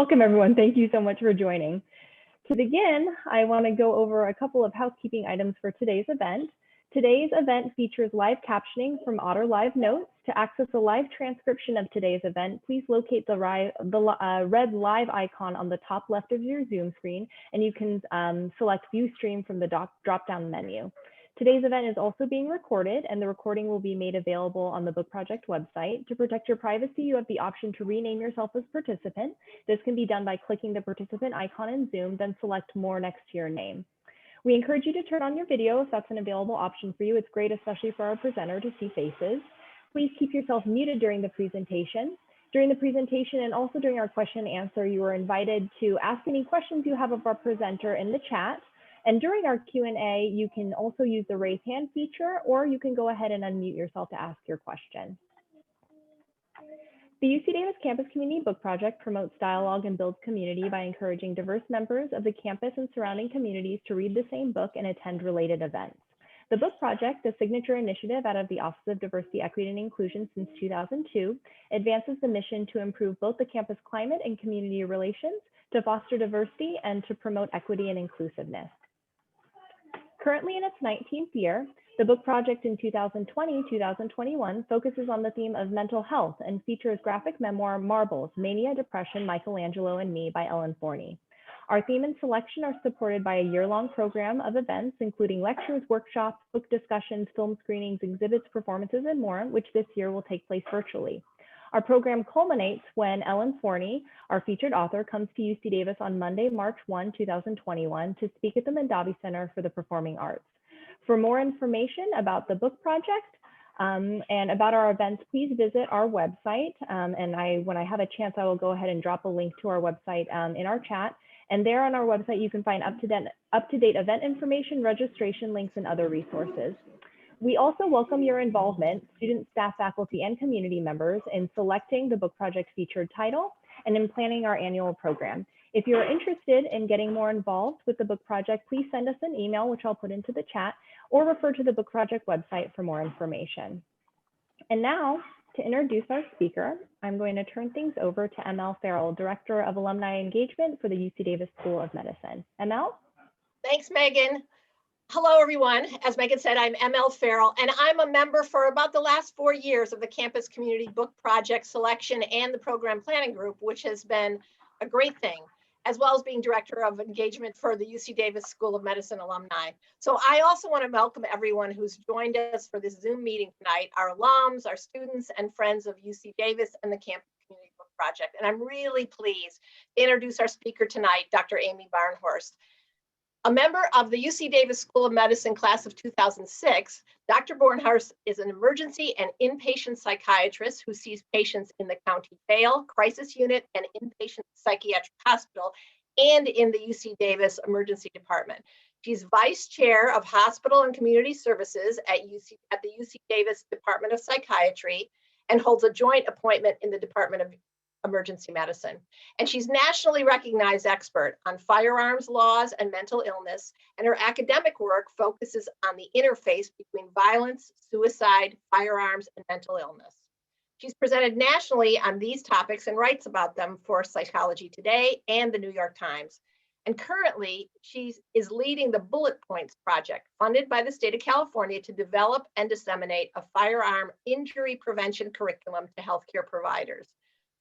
Welcome, everyone. Thank you so much for joining. To begin, I want to go over a couple of housekeeping items for today's event. Today's event features live captioning from Otter Live Notes. To access a live transcription of today's event, please locate the red live icon on the top left of your Zoom screen, and you can select View Stream from the drop-down menu. Today's event is also being recorded, and the recording will be made available on the Book Project website. To protect your privacy, you have the option to rename yourself as participant. This can be done by clicking the participant icon in Zoom, then select More next to your name. We encourage you to turn on your video if that's an available option for you. It's great, especially for our presenter, to see faces. Please keep yourself muted during the presentation. During the presentation and also during our question and answer, you are invited to ask any questions you have of our presenter in the chat. And during our Q&A, you can also use the raise hand feature, or you can go ahead and unmute yourself to ask your question. The UC Davis Campus Community Book Project promotes dialogue and builds community by encouraging diverse members of the campus and surrounding communities to read the same book and attend related events. The Book Project, a signature initiative out of the Office of Diversity, Equity, and Inclusion since 2002, advances the mission to improve both the campus climate and community relations, to foster diversity, and to promote equity and inclusiveness. Currently in its 19th year, the Book Project in 2020-2021 focuses on the theme of mental health and features graphic memoir Marbles, Mania, Depression, Michelangelo, and Me by Ellen Forney. Our theme and selection are supported by a year-long program of events, including lectures, workshops, book discussions, film screenings, exhibits, performances, and more, which this year will take place virtually. Our program culminates when Ellen Forney, our featured author, comes to UC Davis on Monday, March 1, 2021, to speak at the Mondavi Center for the Performing Arts. For more information about the Book Project and about our events, please visit our website. When I have a chance, I will go ahead and drop a link to our website in our chat. And there on our website, you can find up-to-date event information, registration links, and other resources. We also welcome your involvement, students, staff, faculty, and community members, in selecting the Book Project featured title and in planning our annual program. If you're interested in getting more involved with the Book Project, please send us an email, which I'll put into the chat, or refer to the Book Project website for more information. And now, to introduce our speaker, I'm going to turn things over to ML Farrell, Director of Alumni Engagement for the UC Davis School of Medicine. ML? Thanks, Megan. Hello, everyone. As Megan said, I'm ML Farrell, and I'm a member for about the last 4 years of the Campus Community Book Project Selection and the Program Planning Group, which has been a great thing, as well as being Director of Engagement for the UC Davis School of Medicine alumni. So I also want to welcome everyone who's joined us for this Zoom meeting tonight, our alums, our students, and friends of UC Davis and the Campus Community Book Project. And I'm really pleased to introduce our speaker tonight, Dr. Amy Barnhorst. A member of the UC Davis School of Medicine class of 2006, Dr. Barnhorst is an emergency and inpatient psychiatrist who sees patients in the county jail, crisis unit, and inpatient psychiatric hospital, and in the UC Davis emergency department. She's vice chair of hospital and community services at the UC Davis Department of Psychiatry and holds a joint appointment in the Department of Emergency Medicine. And she's nationally recognized expert on firearms laws and mental illness, and her academic work focuses on the interface between violence, suicide, firearms, and mental illness. She's presented nationally on these topics and writes about them for Psychology Today and the New York Times. And currently, she is leading the Bullet Points Project, funded by the state of California to develop and disseminate a firearm injury prevention curriculum to healthcare providers.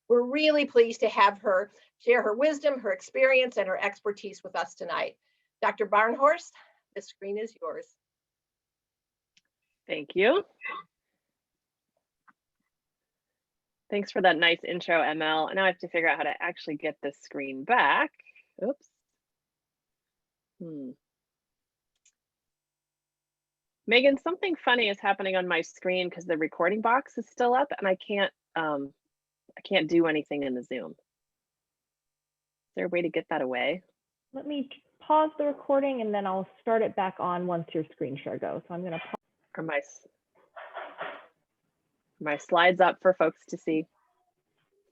We're really pleased to have her share her wisdom, her experience, and her expertise with us tonight. Dr. Barnhorst, the screen is yours. Thank you. Thanks for that nice intro, ML. Now I have to figure out how to actually get this screen back. Oops. Megan, something funny is happening on my screen because the recording box is still up and I can't do anything in the Zoom. Is there a way to get that away? Let me pause the recording and then I'll start it back on once your screen share goes. So I'm going to pause. Are my slides up for folks to see?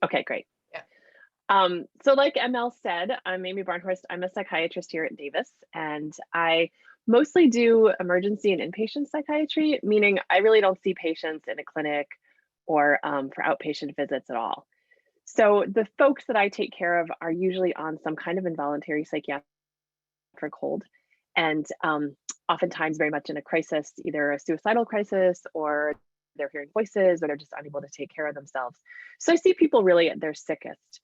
Okay, great. Yeah. So like ML said, I'm Amy Barnhorst. I'm a psychiatrist here at Davis, and I mostly do emergency and inpatient psychiatry, meaning I really don't see patients in a clinic or for outpatient visits at all. So the folks that I take care of are usually on some kind of involuntary psychiatric hold, and oftentimes very much in a crisis, either a suicidal crisis, or they're hearing voices, or they're just unable to take care of themselves. So I see people really at their sickest.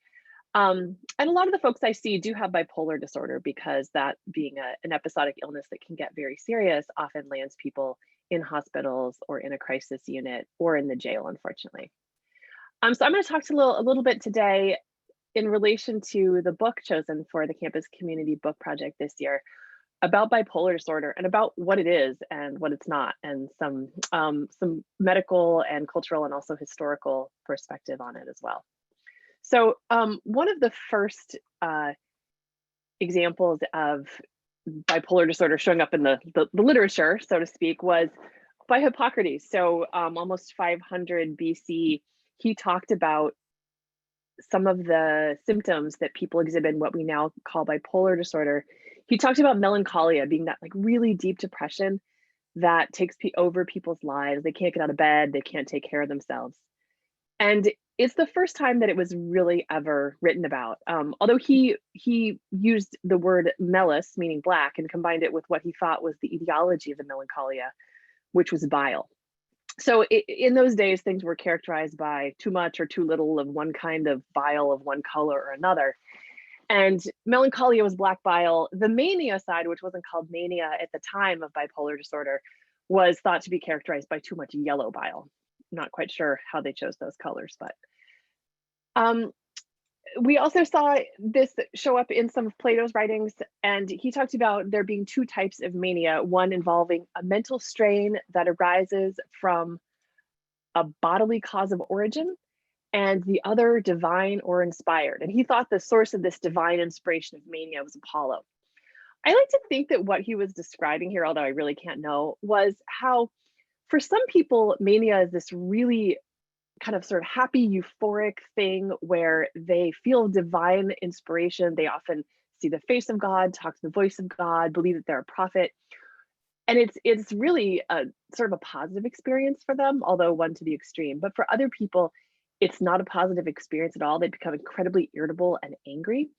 And a lot of the folks I see do have bipolar disorder, because that being an episodic illness that can get very serious often lands people in hospitals or in a crisis unit or in the jail, unfortunately. So I'm going to talk to a little bit today in relation to the book chosen for the Campus Community Book Project this year about bipolar disorder, and about what it is and what it's not, and some medical and cultural and also historical perspective on it as well. So one of the first examples of bipolar disorder showing up in the literature, so to speak, was by Hippocrates. So almost 500 BC, he talked about some of the symptoms that people exhibit in what we now call bipolar disorder. He talked about melancholia being that like really deep depression that takes over people's lives. They can't get out of bed, they can't take care of themselves. And it's the first time that it was really ever written about. Although he used the word melis, meaning black, and combined it with what he thought was the etiology of the melancholia, which was bile. So in those days, things were characterized by too much or too little of one kind of bile of one color or another. And melancholia was black bile. The mania side, which wasn't called mania at the time of bipolar disorder, was thought to be characterized by too much yellow bile. Not quite sure how they chose those colors, but we also saw this show up in some of Plato's writings, and he talked about there being two types of mania, one involving a mental strain that arises from a bodily cause of origin, and the other divine or inspired. And he thought the source of this divine inspiration of mania was Apollo. I like to think that what he was describing here, although I really can't know, was how for some people, mania is this really kind of sort of happy, euphoric thing where they feel divine inspiration. They often see the face of God, talk to the voice of God, believe that they're a prophet. And it's really a sort of a positive experience for them, although one to the extreme. But for other people, it's not a positive experience at all. They become incredibly irritable and angry.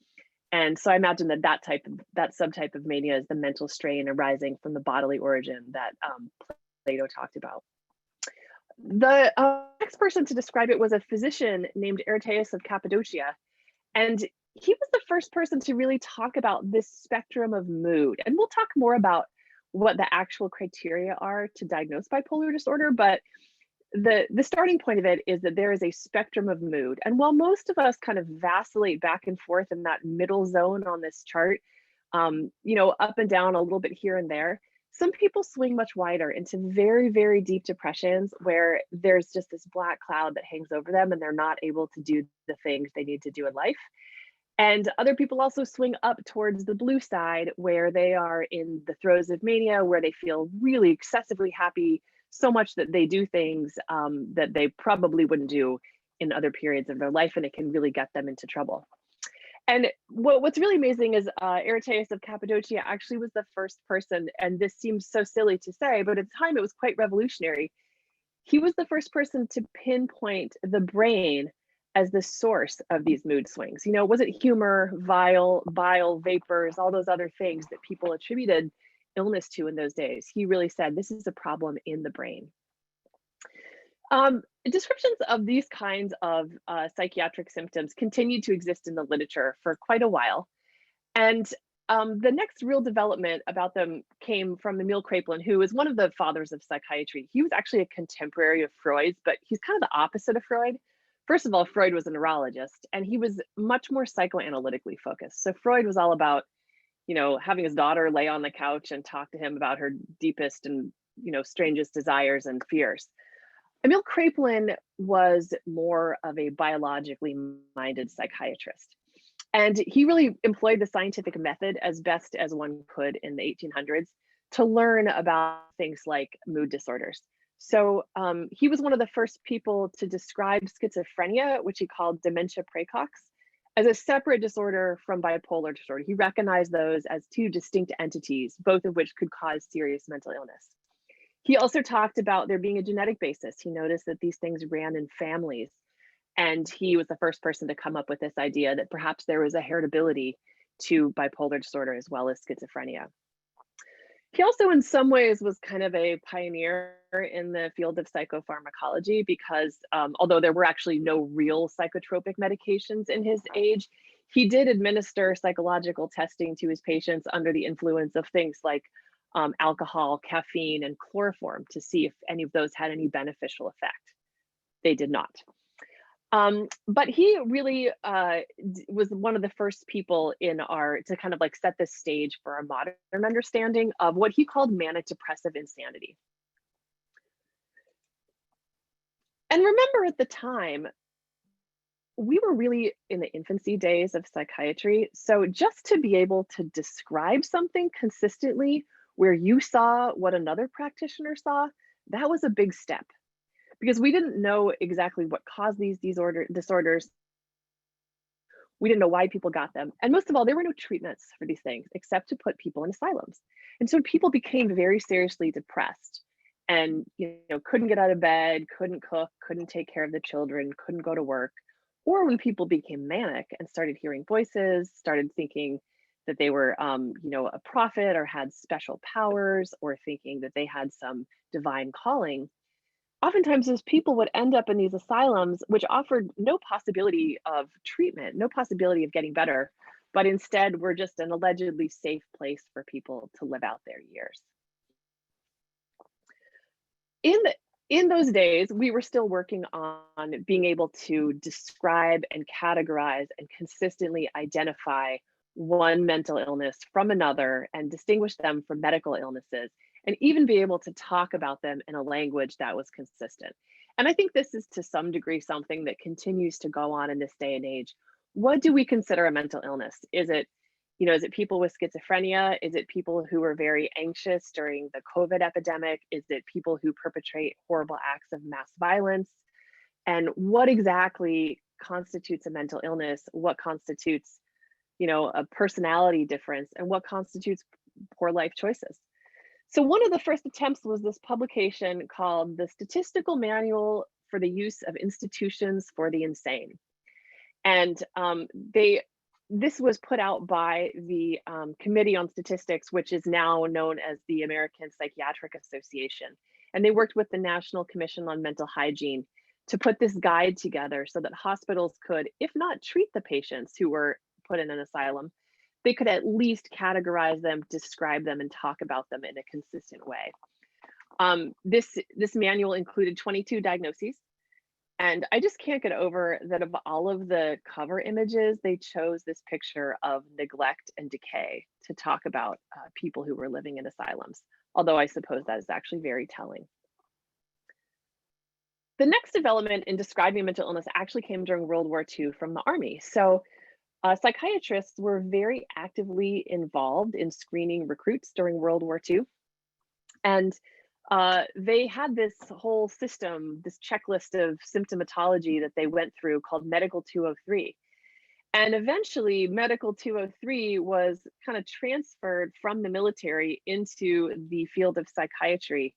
And so I imagine that subtype of mania is the mental strain arising from the bodily origin that Plato talked about. The next person to describe it was a physician named Aretaeus of Cappadocia. And he was the first person to really talk about this spectrum of mood. And we'll talk more about what the actual criteria are to diagnose bipolar disorder. But the starting point of it is that there is a spectrum of mood. And while most of us kind of vacillate back and forth in that middle zone on this chart, up and down a little bit here and there, some people swing much wider into very, very deep depressions where there's just this black cloud that hangs over them and they're not able to do the things they need to do in life. And other people also swing up towards the blue side where they are in the throes of mania, where they feel really excessively happy, so much that they do things that they probably wouldn't do in other periods of their life, and it can really get them into trouble. And what's really amazing is Aretaeus of Cappadocia actually was the first person, and this seems so silly to say, but at the time it was quite revolutionary. He was the first person to pinpoint the brain as the source of these mood swings. Was it humor, bile, vapors, all those other things that people attributed illness to in those days? He really said this is a problem in the brain. Descriptions of these kinds of psychiatric symptoms continued to exist in the literature for quite a while. And the next real development about them came from Emil Kraepelin, who is one of the fathers of psychiatry. He was actually a contemporary of Freud's, but he's kind of the opposite of Freud. First of all, Freud was a neurologist, and he was much more psychoanalytically focused. So Freud was all about, having his daughter lay on the couch and talk to him about her deepest and, strangest desires and fears. Emil Kraepelin was more of a biologically minded psychiatrist. And he really employed the scientific method as best as one could in the 1800s to learn about things like mood disorders. So he was one of the first people to describe schizophrenia, which he called dementia praecox, as a separate disorder from bipolar disorder. He recognized those as two distinct entities, both of which could cause serious mental illness. He also talked about there being a genetic basis. He noticed that these things ran in families. And he was the first person to come up with this idea that perhaps there was a heritability to bipolar disorder as well as schizophrenia. He also, in some ways, was kind of a pioneer in the field of psychopharmacology because although there were actually no real psychotropic medications in his age, he did administer psychological testing to his patients under the influence of things like alcohol, caffeine, and chloroform to see if any of those had any beneficial effect. They did not. But he really was one of the first people in to kind of like set the stage for a modern understanding of what he called manic depressive insanity. And remember, at the time, we were really in the infancy days of psychiatry. So just to be able to describe something consistently where you saw what another practitioner saw, that was a big step, because we didn't know exactly what caused these disorders. We didn't know why people got them. And most of all, there were no treatments for these things except to put people in asylums. And so people became very seriously depressed and couldn't get out of bed, couldn't cook, couldn't take care of the children, couldn't go to work. Or when people became manic and started hearing voices, started thinking that they were a prophet or had special powers, or thinking that they had some divine calling, oftentimes those people would end up in these asylums, which offered no possibility of treatment, no possibility of getting better, but instead were just an allegedly safe place for people to live out their years. In those days, we were still working on being able to describe and categorize and consistently identify one mental illness from another and distinguish them from medical illnesses, and even be able to talk about them in a language that was consistent. And I think this is to some degree something that continues to go on in this day and age. What do we consider a mental illness? Is it people with schizophrenia? Is it people who are very anxious during the COVID epidemic? Is it people who perpetrate horrible acts of mass violence? And what exactly constitutes a mental illness? What constitutes, a personality difference? And what constitutes poor life choices? So one of the first attempts was this publication called The Statistical Manual for the Use of Institutions for the Insane. And this was put out by the Committee on Statistics, which is now known as the American Psychiatric Association. And they worked with the National Commission on Mental Hygiene to put this guide together so that hospitals could, if not treat the patients who were put in an asylum, they could at least categorize them, describe them, and talk about them in a consistent way. This manual included 22 diagnoses. And I just can't get over that of all of the cover images, they chose this picture of neglect and decay to talk about people who were living in asylums, although I suppose that is actually very telling. The next development in describing mental illness actually came during World War II from the Army. So psychiatrists were very actively involved in screening recruits during World War II. And they had this whole system, this checklist of symptomatology that they went through called Medical 203. And eventually Medical 203 was kind of transferred from the military into the field of psychiatry,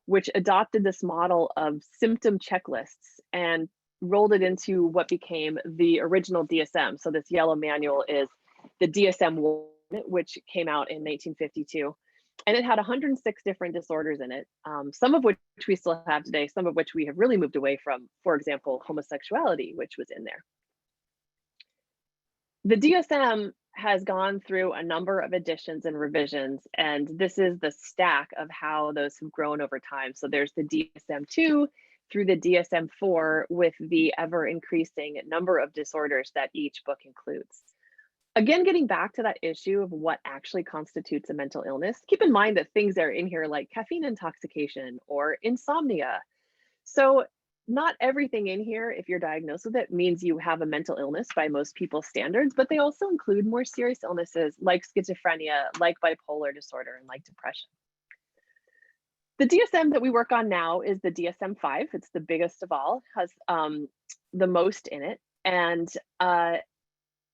which adopted this model of symptom checklists and rolled it into what became the original DSM. So this yellow manual is the DSM-1, which came out in 1952. And it had 106 different disorders in it, some of which we still have today, some of which we have really moved away from, for example, homosexuality, which was in there. The DSM has gone through a number of editions and revisions, and this is the stack of how those have grown over time. So there's the DSM-2 through the DSM-4 with the ever increasing number of disorders that each book includes. Again, getting back to that issue of what actually constitutes a mental illness, keep in mind that things are in here like caffeine intoxication or insomnia. So not everything in here, if you're diagnosed with it, means you have a mental illness by most people's standards, but they also include more serious illnesses like schizophrenia, like bipolar disorder, and like depression. The DSM that we work on now is the DSM-5. It's the biggest of all, has the most in it. And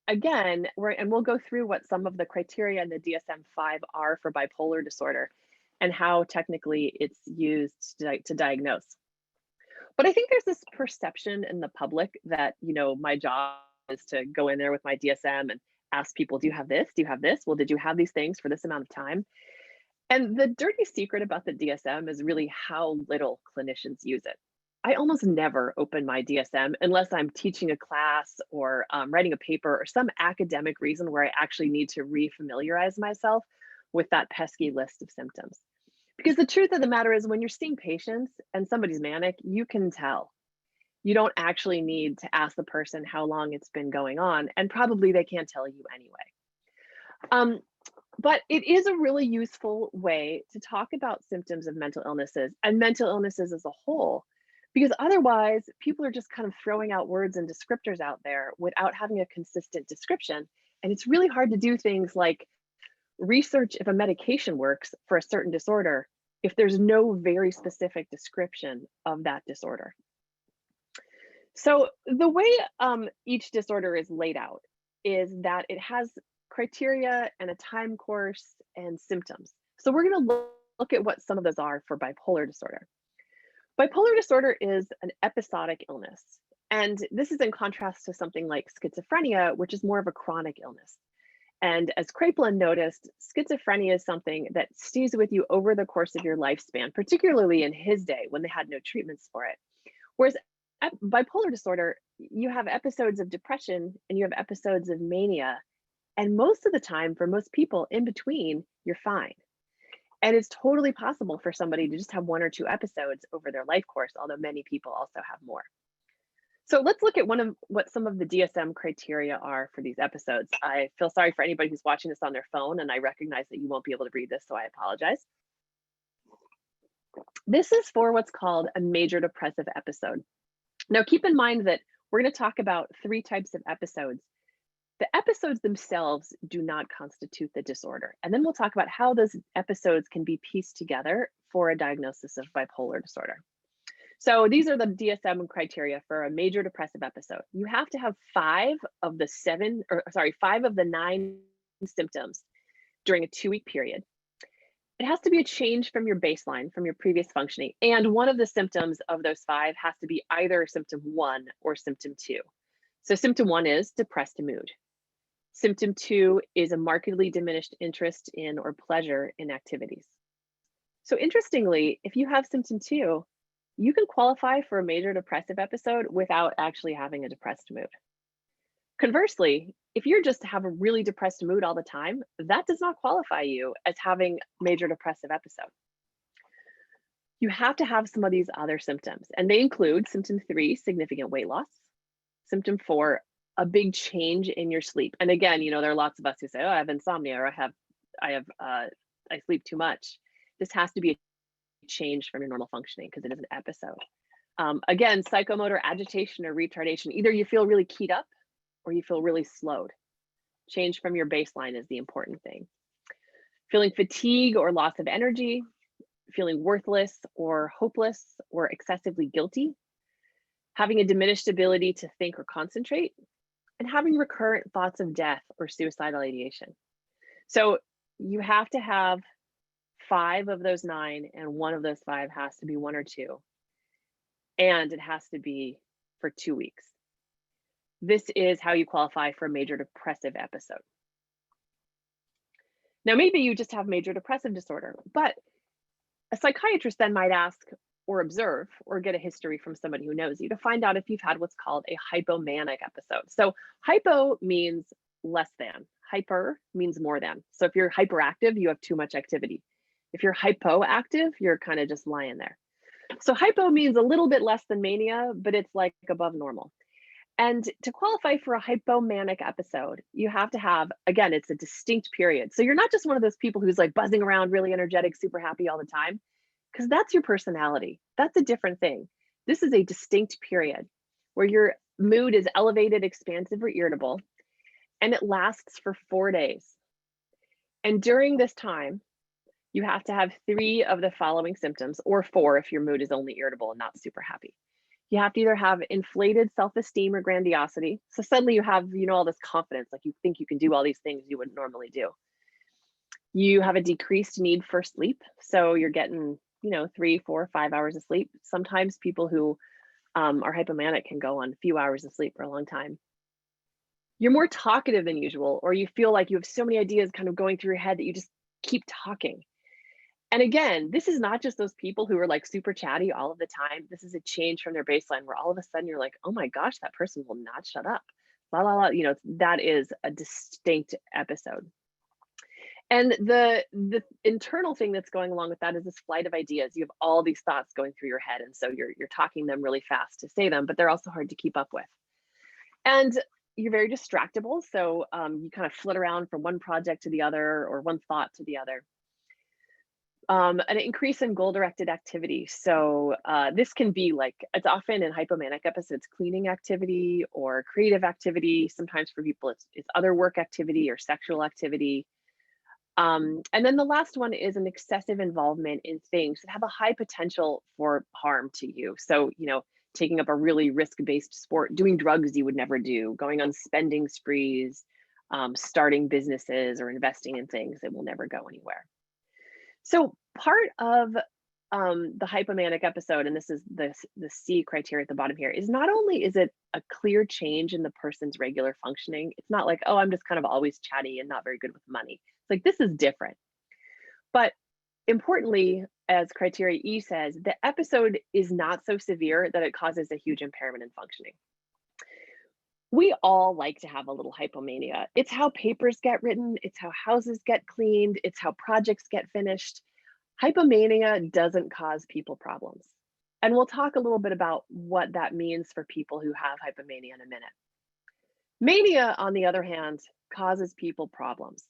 again, we'll go through what some of the criteria in the DSM-5 are for bipolar disorder and how technically it's used to diagnose. But I think there's this perception in the public that, my job is to go in there with my DSM and ask people, do you have this? Do you have this? Well, did you have these things for this amount of time? And the dirty secret about the DSM is really how little clinicians use it. I almost never open my DSM unless I'm teaching a class or writing a paper or some academic reason where I actually need to refamiliarize myself with that pesky list of symptoms. Because the truth of the matter is, when you're seeing patients and somebody's manic, you can tell. You don't actually need to ask the person how long it's been going on, and probably they can't tell you anyway. But it is a really useful way to talk about symptoms of mental illnesses and mental illnesses as a whole, because otherwise people are just kind of throwing out words and descriptors out there without having a consistent description. And it's really hard to do things like research if a medication works for a certain disorder if there's no very specific description of that disorder. So the way each disorder is laid out is that it has criteria and a time course and symptoms. So we're going to look at what some of those are for bipolar disorder. Bipolar disorder is an episodic illness. And this is in contrast to something like schizophrenia, which is more of a chronic illness. And as Kraepelin noticed, schizophrenia is something that stays with you over the course of your lifespan, particularly in his day when they had no treatments for it. Whereas bipolar disorder, you have episodes of depression and you have episodes of mania. And most of the time, for most people in between, you're fine. And it's totally possible for somebody to just have one or two episodes over their life course, although many people also have more. So let's look at what some of the DSM criteria are for these episodes. I feel sorry for anybody who's watching this on their phone, and I recognize that you won't be able to read this, so I apologize. This is for what's called a major depressive episode. Now, keep in mind that we're going to talk about 3 types of episodes. The episodes themselves do not constitute the disorder. And then we'll talk about how those episodes can be pieced together for a diagnosis of bipolar disorder. So these are the DSM criteria for a major depressive episode. You have to have 5 of the 9 symptoms during a 2-week period. It has to be a change from your baseline, from your previous functioning. And one of the symptoms of those 5 has to be either symptom 1 or symptom 2. So symptom 1 is depressed mood. Symptom 2 is a markedly diminished interest in or pleasure in activities. So interestingly, if you have symptom 2, you can qualify for a major depressive episode without actually having a depressed mood. Conversely, if you just have a really depressed mood all the time, that does not qualify you as having major depressive episode. You have to have some of these other symptoms, and they include symptom 3, significant weight loss, symptom 4, a big change in your sleep. And again, there are lots of us who say, oh, I have insomnia, or I sleep too much. This has to be a change from your normal functioning because it is an episode. Again, psychomotor agitation or retardation, either you feel really keyed up or you feel really slowed. Change from your baseline is the important thing. Feeling fatigue or loss of energy, feeling worthless or hopeless or excessively guilty, having a diminished ability to think or concentrate, and having recurrent thoughts of death or suicidal ideation. So you have to have 5 of those 9, and one of those 5 has to be 1 or 2. And it has to be for 2 weeks. This is how you qualify for a major depressive episode. Now, maybe you just have major depressive disorder, but a psychiatrist then might ask or observe or get a history from somebody who knows you to find out if you've had what's called a hypomanic episode. So hypo means less than, hyper means more than. So if you're hyperactive, you have too much activity. If you're hypoactive, you're kind of just lying there. So hypo means a little bit less than mania, but it's like above normal. And to qualify for a hypomanic episode, you have to have, again, it's a distinct period. So you're not just one of those people who's like buzzing around, really energetic, super happy all the time, because that's your personality. That's a different thing. This is a distinct period where your mood is elevated, expansive, or irritable, and it lasts for 4 days. And during this time, you have to have 3 of the following symptoms, or 4 if your mood is only irritable and not super happy. You have to either have inflated self-esteem or grandiosity. So suddenly you have, all this confidence, like you think you can do all these things you wouldn't normally do. You have a decreased need for sleep. So you're getting, 3, 4, 5 hours of sleep. Sometimes people who Our hypomanic can go on a few hours of sleep for a long time. You're more talkative than usual, or you feel like you have so many ideas kind of going through your head that you just keep talking. And again, this is not just those people who are like super chatty all of the time. This is a change from their baseline where all of a sudden you're like, oh my gosh, that person will not shut up. La la la, you know, that is a distinct episode. And the internal thing that's going along with that is this flight of ideas. You have all these thoughts going through your head, and so you're talking them really fast to say them, but they're also hard to keep up with. And you're very distractible, so you kind of flit around from one project to the other or one thought to the other. An increase in goal-directed activity. So this can be like, it's often in hypomanic episodes, cleaning activity or creative activity. Sometimes for people, it's other work activity or sexual activity. And then the last one is an excessive involvement in things that have a high potential for harm to you. So, you know, taking up a really risk-based sport, doing drugs you would never do, going on spending sprees, starting businesses or investing in things that will never go anywhere. So part of the hypomanic episode, and this is the C criteria at the bottom here, is not only is it a clear change in the person's regular functioning, it's not like, oh, I'm just kind of always chatty and not very good with money. It's like, this is different. But importantly, as criteria E says, the episode is not so severe that it causes a huge impairment in functioning. We all like to have a little hypomania. It's how papers get written, it's how houses get cleaned, it's how projects get finished. Hypomania doesn't cause people problems. And we'll talk a little bit about what that means for people who have hypomania in a minute. Mania, on the other hand, causes people problems.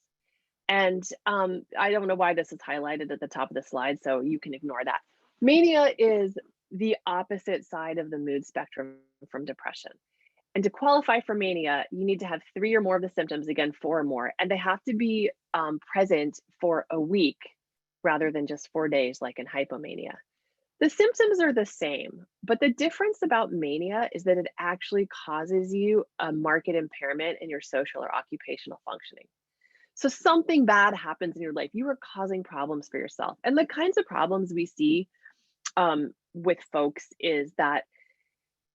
And I don't know why this is highlighted at the top of the slide, so you can ignore that. Mania is the opposite side of the mood spectrum from depression. And to qualify for mania, you need to have 3 or more of the symptoms, again, 4 or more, and they have to be present for a week rather than just 4 days like in hypomania. The symptoms are the same, but the difference about mania is that it actually causes you a marked impairment in your social or occupational functioning. So something bad happens in your life. You are causing problems for yourself. And the kinds of problems we see with folks is that,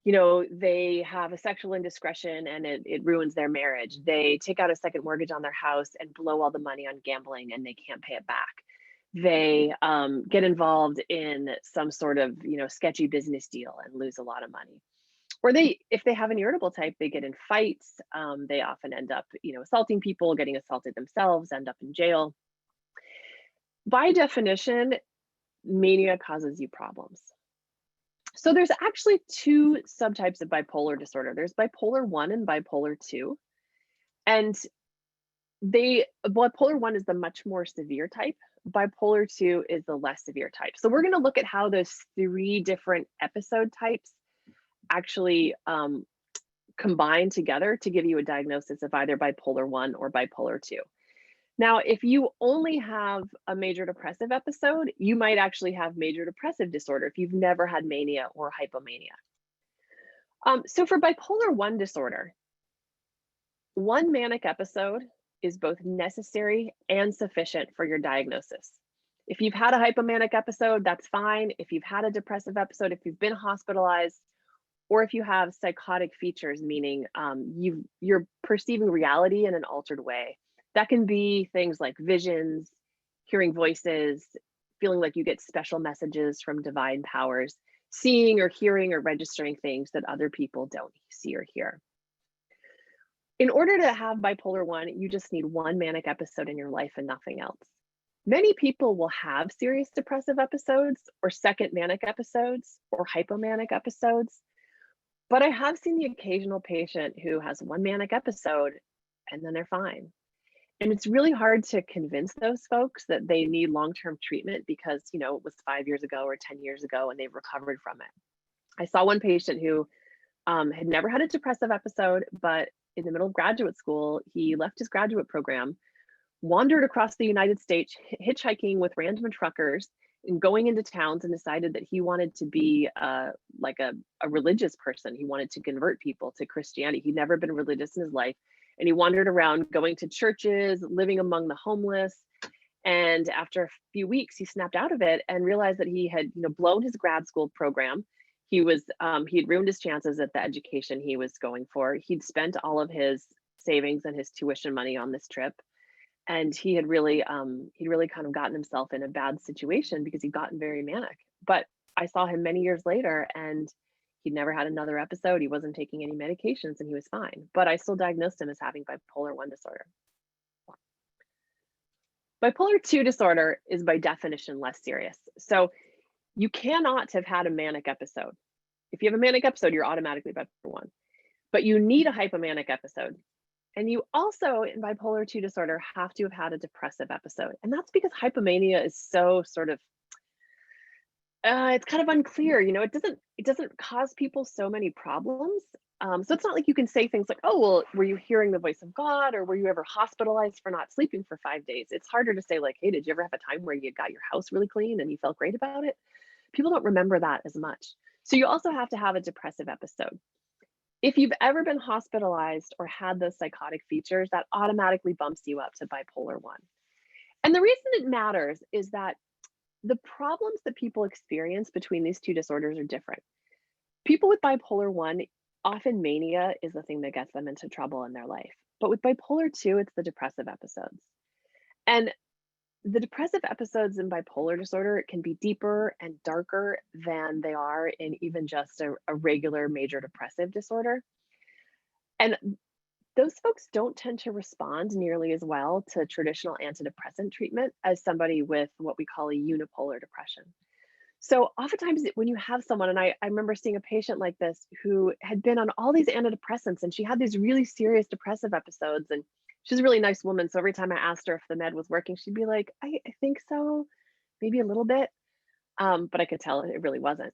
you know, they have a sexual indiscretion and it ruins their marriage. They take out a second mortgage on their house and blow all the money on gambling and they can't pay it back. They get involved in some sort of, you know, sketchy business deal and lose a lot of money. Or if they have an irritable type, they get in fights. They often end up, you know, assaulting people, getting assaulted themselves, end up in jail. By definition, mania causes you problems. So there's actually 2 subtypes of bipolar disorder. There's bipolar 1 and bipolar 2. And bipolar 1 is the much more severe type. Bipolar 2 is the less severe type. So we're going to look at how those 3 different episode types actually combine together to give you a diagnosis of either bipolar 1 or bipolar 2. Now, if you only have a major depressive episode, you might actually have major depressive disorder if you've never had mania or hypomania. So for bipolar 1 disorder, 1 manic episode is both necessary and sufficient for your diagnosis. If you've had a hypomanic episode, that's fine. If you've had a depressive episode, if you've been hospitalized, or if you have psychotic features, meaning you're perceiving reality in an altered way. That can be things like visions, hearing voices, feeling like you get special messages from divine powers, seeing or hearing or registering things that other people don't see or hear. In order to have bipolar 1, you just need 1 manic episode in your life and nothing else. Many people will have serious depressive episodes or second manic episodes or hypomanic episodes, but I have seen the occasional patient who has 1 manic episode and then they're fine. And it's really hard to convince those folks that they need long-term treatment because, you know, it was 5 years ago or 10 years ago and they've recovered from it. I saw one patient who had never had a depressive episode, but in the middle of graduate school, he left his graduate program, wandered across the United States, hitchhiking with random truckers and going into towns, and decided that he wanted to be like a religious person. He wanted to convert people to Christianity. He'd never been religious in his life. And he wandered around going to churches, living among the homeless. And after a few weeks, he snapped out of it and realized that he had, you know, blown his grad school program. He'd ruined his chances at the education he was going for. He'd spent all of his savings and his tuition money on this trip, and he'd really kind of gotten himself in a bad situation because he'd gotten very manic. But I saw him many years later, and he'd never had another episode. He wasn't taking any medications, and he was fine. But I still diagnosed him as having bipolar 1 disorder. Bipolar 2 disorder is by definition less serious. So you cannot have had a manic episode. If you have a manic episode, you're automatically bipolar 1. But you need a hypomanic episode. And you also, in bipolar 2 disorder, have to have had a depressive episode. And that's because hypomania is so sort of, it's kind of unclear, you know, it doesn't cause people so many problems. So it's not like you can say things like, oh, well, were you hearing the voice of God, or were you ever hospitalized for not sleeping for 5 days? It's harder to say like, hey, did you ever have a time where you got your house really clean and you felt great about it? People don't remember that as much. So you also have to have a depressive episode. If you've ever been hospitalized or had those psychotic features, that automatically bumps you up to bipolar 1. And the reason it matters is that the problems that people experience between these two disorders are different. People with bipolar 1, often mania is the thing that gets them into trouble in their life. But with bipolar 2, it's the depressive episodes. And the depressive episodes in bipolar disorder can be deeper and darker than they are in even just a regular major depressive disorder. And those folks don't tend to respond nearly as well to traditional antidepressant treatment as somebody with what we call a unipolar depression. So oftentimes when you have someone, and I remember seeing a patient like this who had been on all these antidepressants, and she had these really serious depressive episodes, and she's a really nice woman. So every time I asked her if the med was working, she'd be like, I think so, maybe a little bit. But I could tell it really wasn't.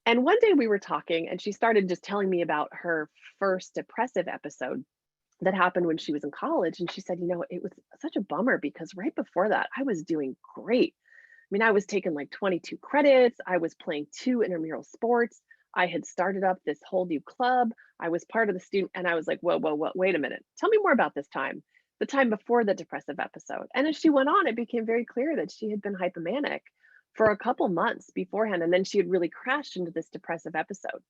And one day we were talking, and she started just telling me about her first depressive episode that happened when she was in college. And she said, you know, it was such a bummer because right before that, I was doing great. I mean, I was taking like 22 credits. I was playing 2 intramural sports. I had started up this whole new club. I was part of the student, and I was like, whoa, wait a minute. Tell me more about this time, the time before the depressive episode. And as she went on, it became very clear that she had been hypomanic for a couple months beforehand. And then she had really crashed into this depressive episode.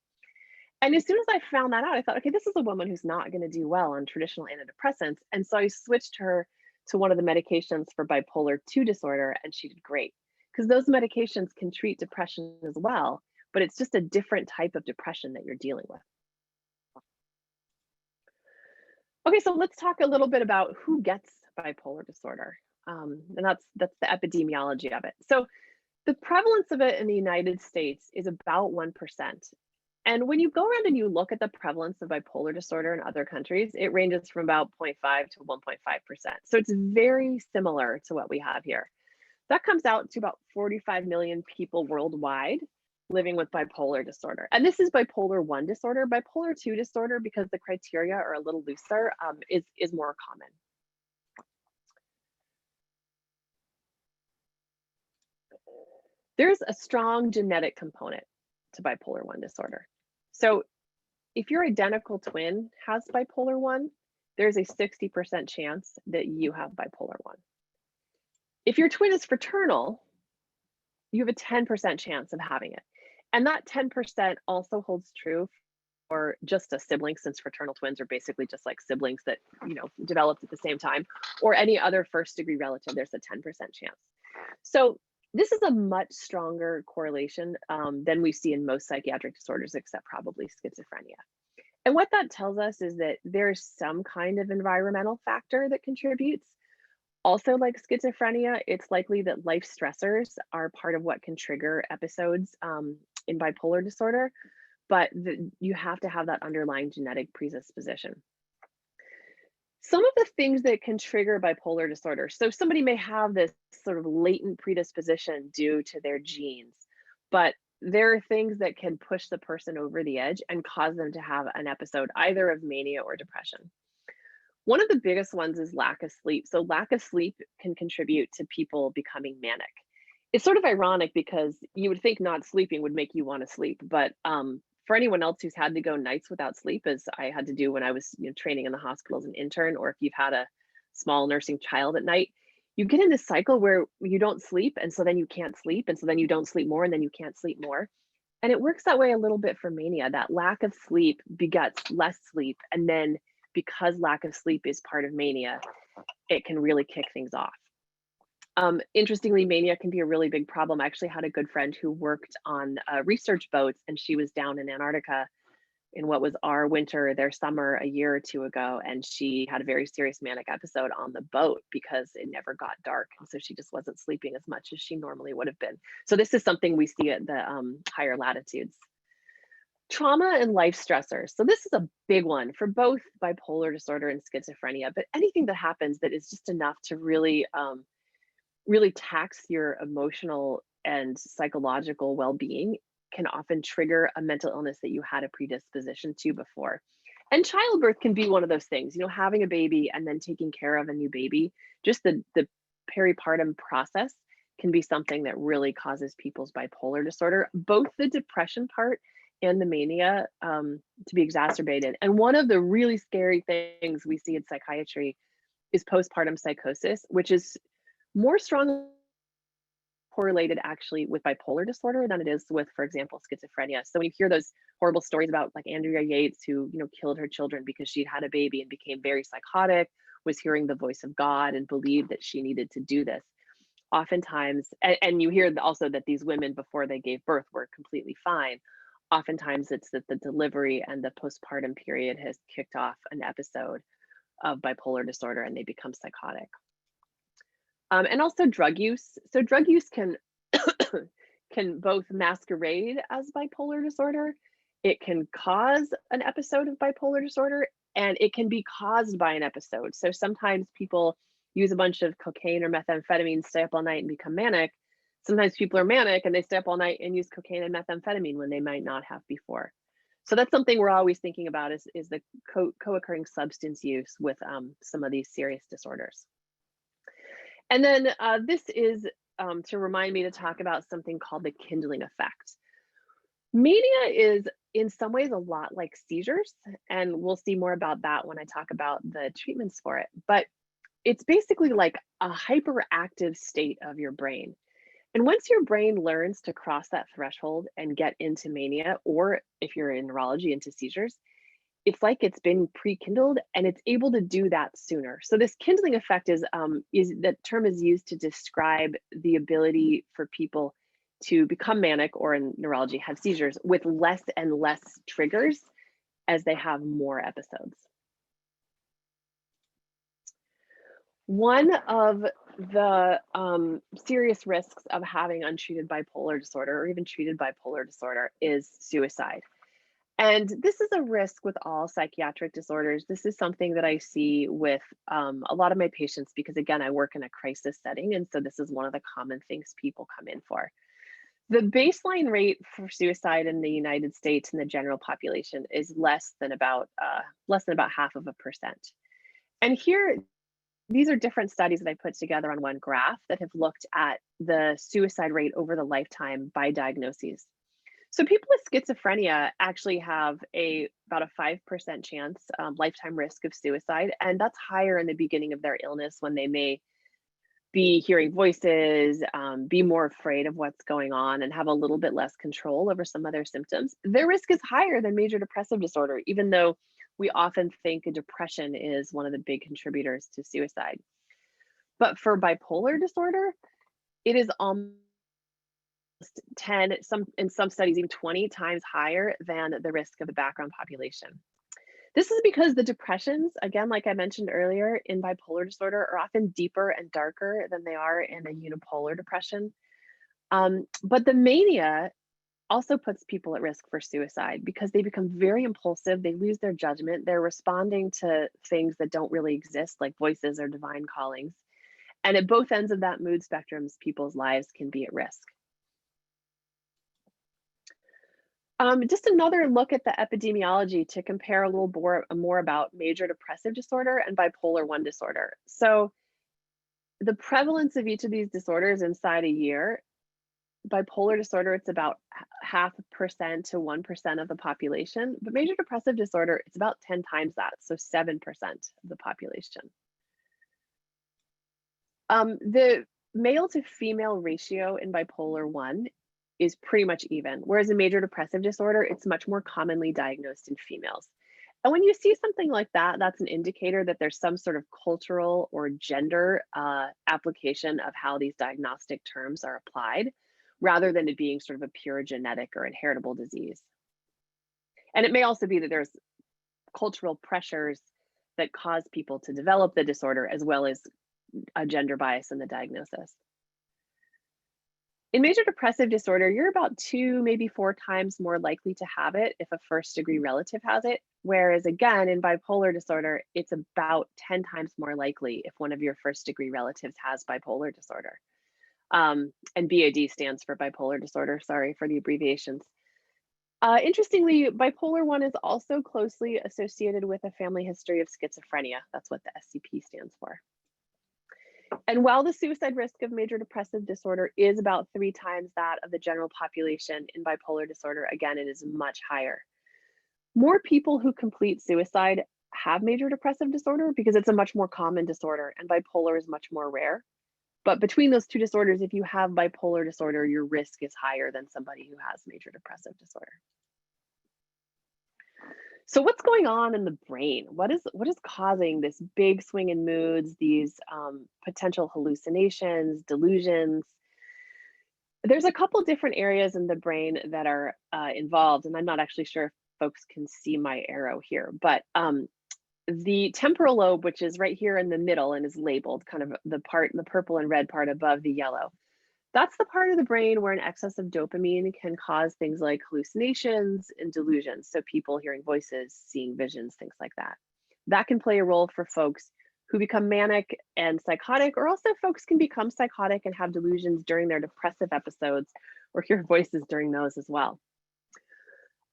And as soon as I found that out, I thought, okay, this is a woman who's not going to do well on traditional antidepressants. And so I switched her to one of the medications for bipolar 2 disorder, and she did great. Because those medications can treat depression as well, but it's just a different type of depression that you're dealing with. Okay, so let's talk a little bit about who gets bipolar disorder. And that's the epidemiology of it. So the prevalence of it in the United States is about 1%. And when you go around and you look at the prevalence of bipolar disorder in other countries, it ranges from about 0.5 to 1.5%. So it's very similar to what we have here. That comes out to about 45 million people worldwide living with bipolar disorder. And this is bipolar 1 disorder. Bipolar 2 disorder, because the criteria are a little looser, is more common. There's a strong genetic component to bipolar 1 disorder. So if your identical twin has bipolar 1, there's a 60% chance that you have bipolar 1. If your twin is fraternal, you have a 10% chance of having it. And that 10% also holds true for just a sibling, since fraternal twins are basically just like siblings that, you know, developed at the same time, or any other first degree relative, there's a 10% chance. So this is a much stronger correlation than we see in most psychiatric disorders, except probably schizophrenia. And what that tells us is that there's some kind of environmental factor that contributes. Also, like schizophrenia, it's likely that life stressors are part of what can trigger episodes in bipolar disorder, but you have to have that underlying genetic predisposition. Some of the things that can trigger bipolar disorder. So somebody may have this sort of latent predisposition due to their genes, but there are things that can push the person over the edge and cause them to have an episode either of mania or depression. One of the biggest ones is lack of sleep. So lack of sleep can contribute to people becoming manic. It's sort of ironic because you would think not sleeping would make you want to sleep, but for anyone else who's had to go nights without sleep, as I had to do when I was training in the hospital as an intern, or if you've had a small nursing child at night, you get in this cycle where you don't sleep, and so then you can't sleep, and so then you don't sleep more, and then you can't sleep more. And it works that way a little bit for mania. That lack of sleep begets less sleep. And then because lack of sleep is part of mania, it can really kick things off. Interestingly, mania can be a really big problem. I actually had a good friend who worked on research boats, and she was down in Antarctica in what was our winter, their summer, a year or two ago, and she had a very serious manic episode on the boat because it never got dark, and so she just wasn't sleeping as much as she normally would have been. So this is something we see at the higher latitudes. Trauma and life stressors. So this is a big one for both bipolar disorder and schizophrenia, but anything that happens that is just enough to really really tax your emotional and psychological well-being can often trigger a mental illness that you had a predisposition to before. And childbirth can be one of those things, you know, having a baby and then taking care of a new baby, just the peripartum process can be something that really causes people's bipolar disorder, both the depression part and the mania to be exacerbated. And one of the really scary things we see in psychiatry is postpartum psychosis, which is more strongly correlated actually with bipolar disorder than it is with, for example, schizophrenia. So when you hear those horrible stories about like Andrea Yates, who, you know, killed her children because she'd had a baby and became very psychotic, was hearing the voice of God and believed that she needed to do this. Oftentimes, and you hear also that these women before they gave birth were completely fine. Oftentimes it's that the delivery and the postpartum period has kicked off an episode of bipolar disorder and they become psychotic. And also drug use. So drug use can can both masquerade as bipolar disorder. It can cause an episode of bipolar disorder, and it can be caused by an episode. So sometimes people use a bunch of cocaine or methamphetamine, stay up all night and become manic. Sometimes people are manic and they stay up all night and use cocaine and methamphetamine when they might not have before. So that's something we're always thinking about is the co-occurring substance use with some of these serious disorders. And then this is to remind me to talk about something called the kindling effect. Mania is in some ways a lot like seizures, and we'll see more about that when I talk about the treatments for it. But it's basically like a hyperactive state of your brain. And once your brain learns to cross that threshold and get into mania, or if you're in neurology, into seizures, it's like it's been pre-kindled and it's able to do that sooner. So this kindling effect is that term is used to describe the ability for people to become manic, or in neurology have seizures, with less and less triggers as they have more episodes. One of the serious risks of having untreated bipolar disorder or even treated bipolar disorder is suicide. And this is a risk with all psychiatric disorders. This is something that I see with a lot of my patients because, again, I work in a crisis setting. And so this is one of the common things people come in for. The baseline rate for suicide in the United States in the general population is less than about 0.5%. And here, these are different studies that I put together on one graph that have looked at the suicide rate over the lifetime by diagnoses. So people with schizophrenia actually have about a 5% chance lifetime risk of suicide, and that's higher in the beginning of their illness when they may be hearing voices, be more afraid of what's going on, and have a little bit less control over some of their symptoms. Their risk is higher than major depressive disorder, even though we often think depression is one of the big contributors to suicide. But for bipolar disorder, it is almost 10, in some studies even 20 times higher than the risk of the background population. This is because the depressions, again, like I mentioned earlier, in bipolar disorder are often deeper and darker than they are in a unipolar depression. But the mania also puts people at risk for suicide because they become very impulsive, they lose their judgment, they're responding to things that don't really exist, like voices or divine callings. And at both ends of that mood spectrums, people's lives can be at risk. Just another look at the epidemiology to compare a little more about major depressive disorder and bipolar 1 disorder. So the prevalence of each of these disorders inside a year, bipolar disorder, it's about 0.5% to 1% of the population, but major depressive disorder, it's about 10 times that, so 7% of the population. The male to female ratio in bipolar 1 is pretty much even, whereas in major depressive disorder, it's much more commonly diagnosed in females. And when you see something like that, that's an indicator that there's some sort of cultural or gender application of how these diagnostic terms are applied, rather than it being sort of a pure genetic or inheritable disease. And it may also be that there's cultural pressures that cause people to develop the disorder, as well as a gender bias in the diagnosis. In major depressive disorder, you're about 2, maybe 4 times more likely to have it if a first-degree relative has it. Whereas again, in bipolar disorder, it's about 10 times more likely if one of your first-degree relatives has bipolar disorder. And BAD stands for bipolar disorder, sorry for the abbreviations. Interestingly, bipolar 1 is also closely associated with a family history of schizophrenia. That's what the SCP stands for. And while the suicide risk of major depressive disorder is about 3 times that of the general population, in bipolar disorder, again, it is much higher. More people who complete suicide have major depressive disorder because it's a much more common disorder, and bipolar is much more rare. But between those 2 disorders, if you have bipolar disorder, your risk is higher than somebody who has major depressive disorder. So what's going on in the brain? What is causing this big swing in moods, these potential hallucinations, delusions? There's a couple different areas in the brain that are involved, and I'm not actually sure if folks can see my arrow here, but the temporal lobe, which is right here in the middle and is labeled kind of the purple and red part above the yellow. That's the part of the brain where an excess of dopamine can cause things like hallucinations and delusions. So people hearing voices, seeing visions, things like that. That can play a role for folks who become manic and psychotic, or also folks can become psychotic and have delusions during their depressive episodes or hear voices during those as well.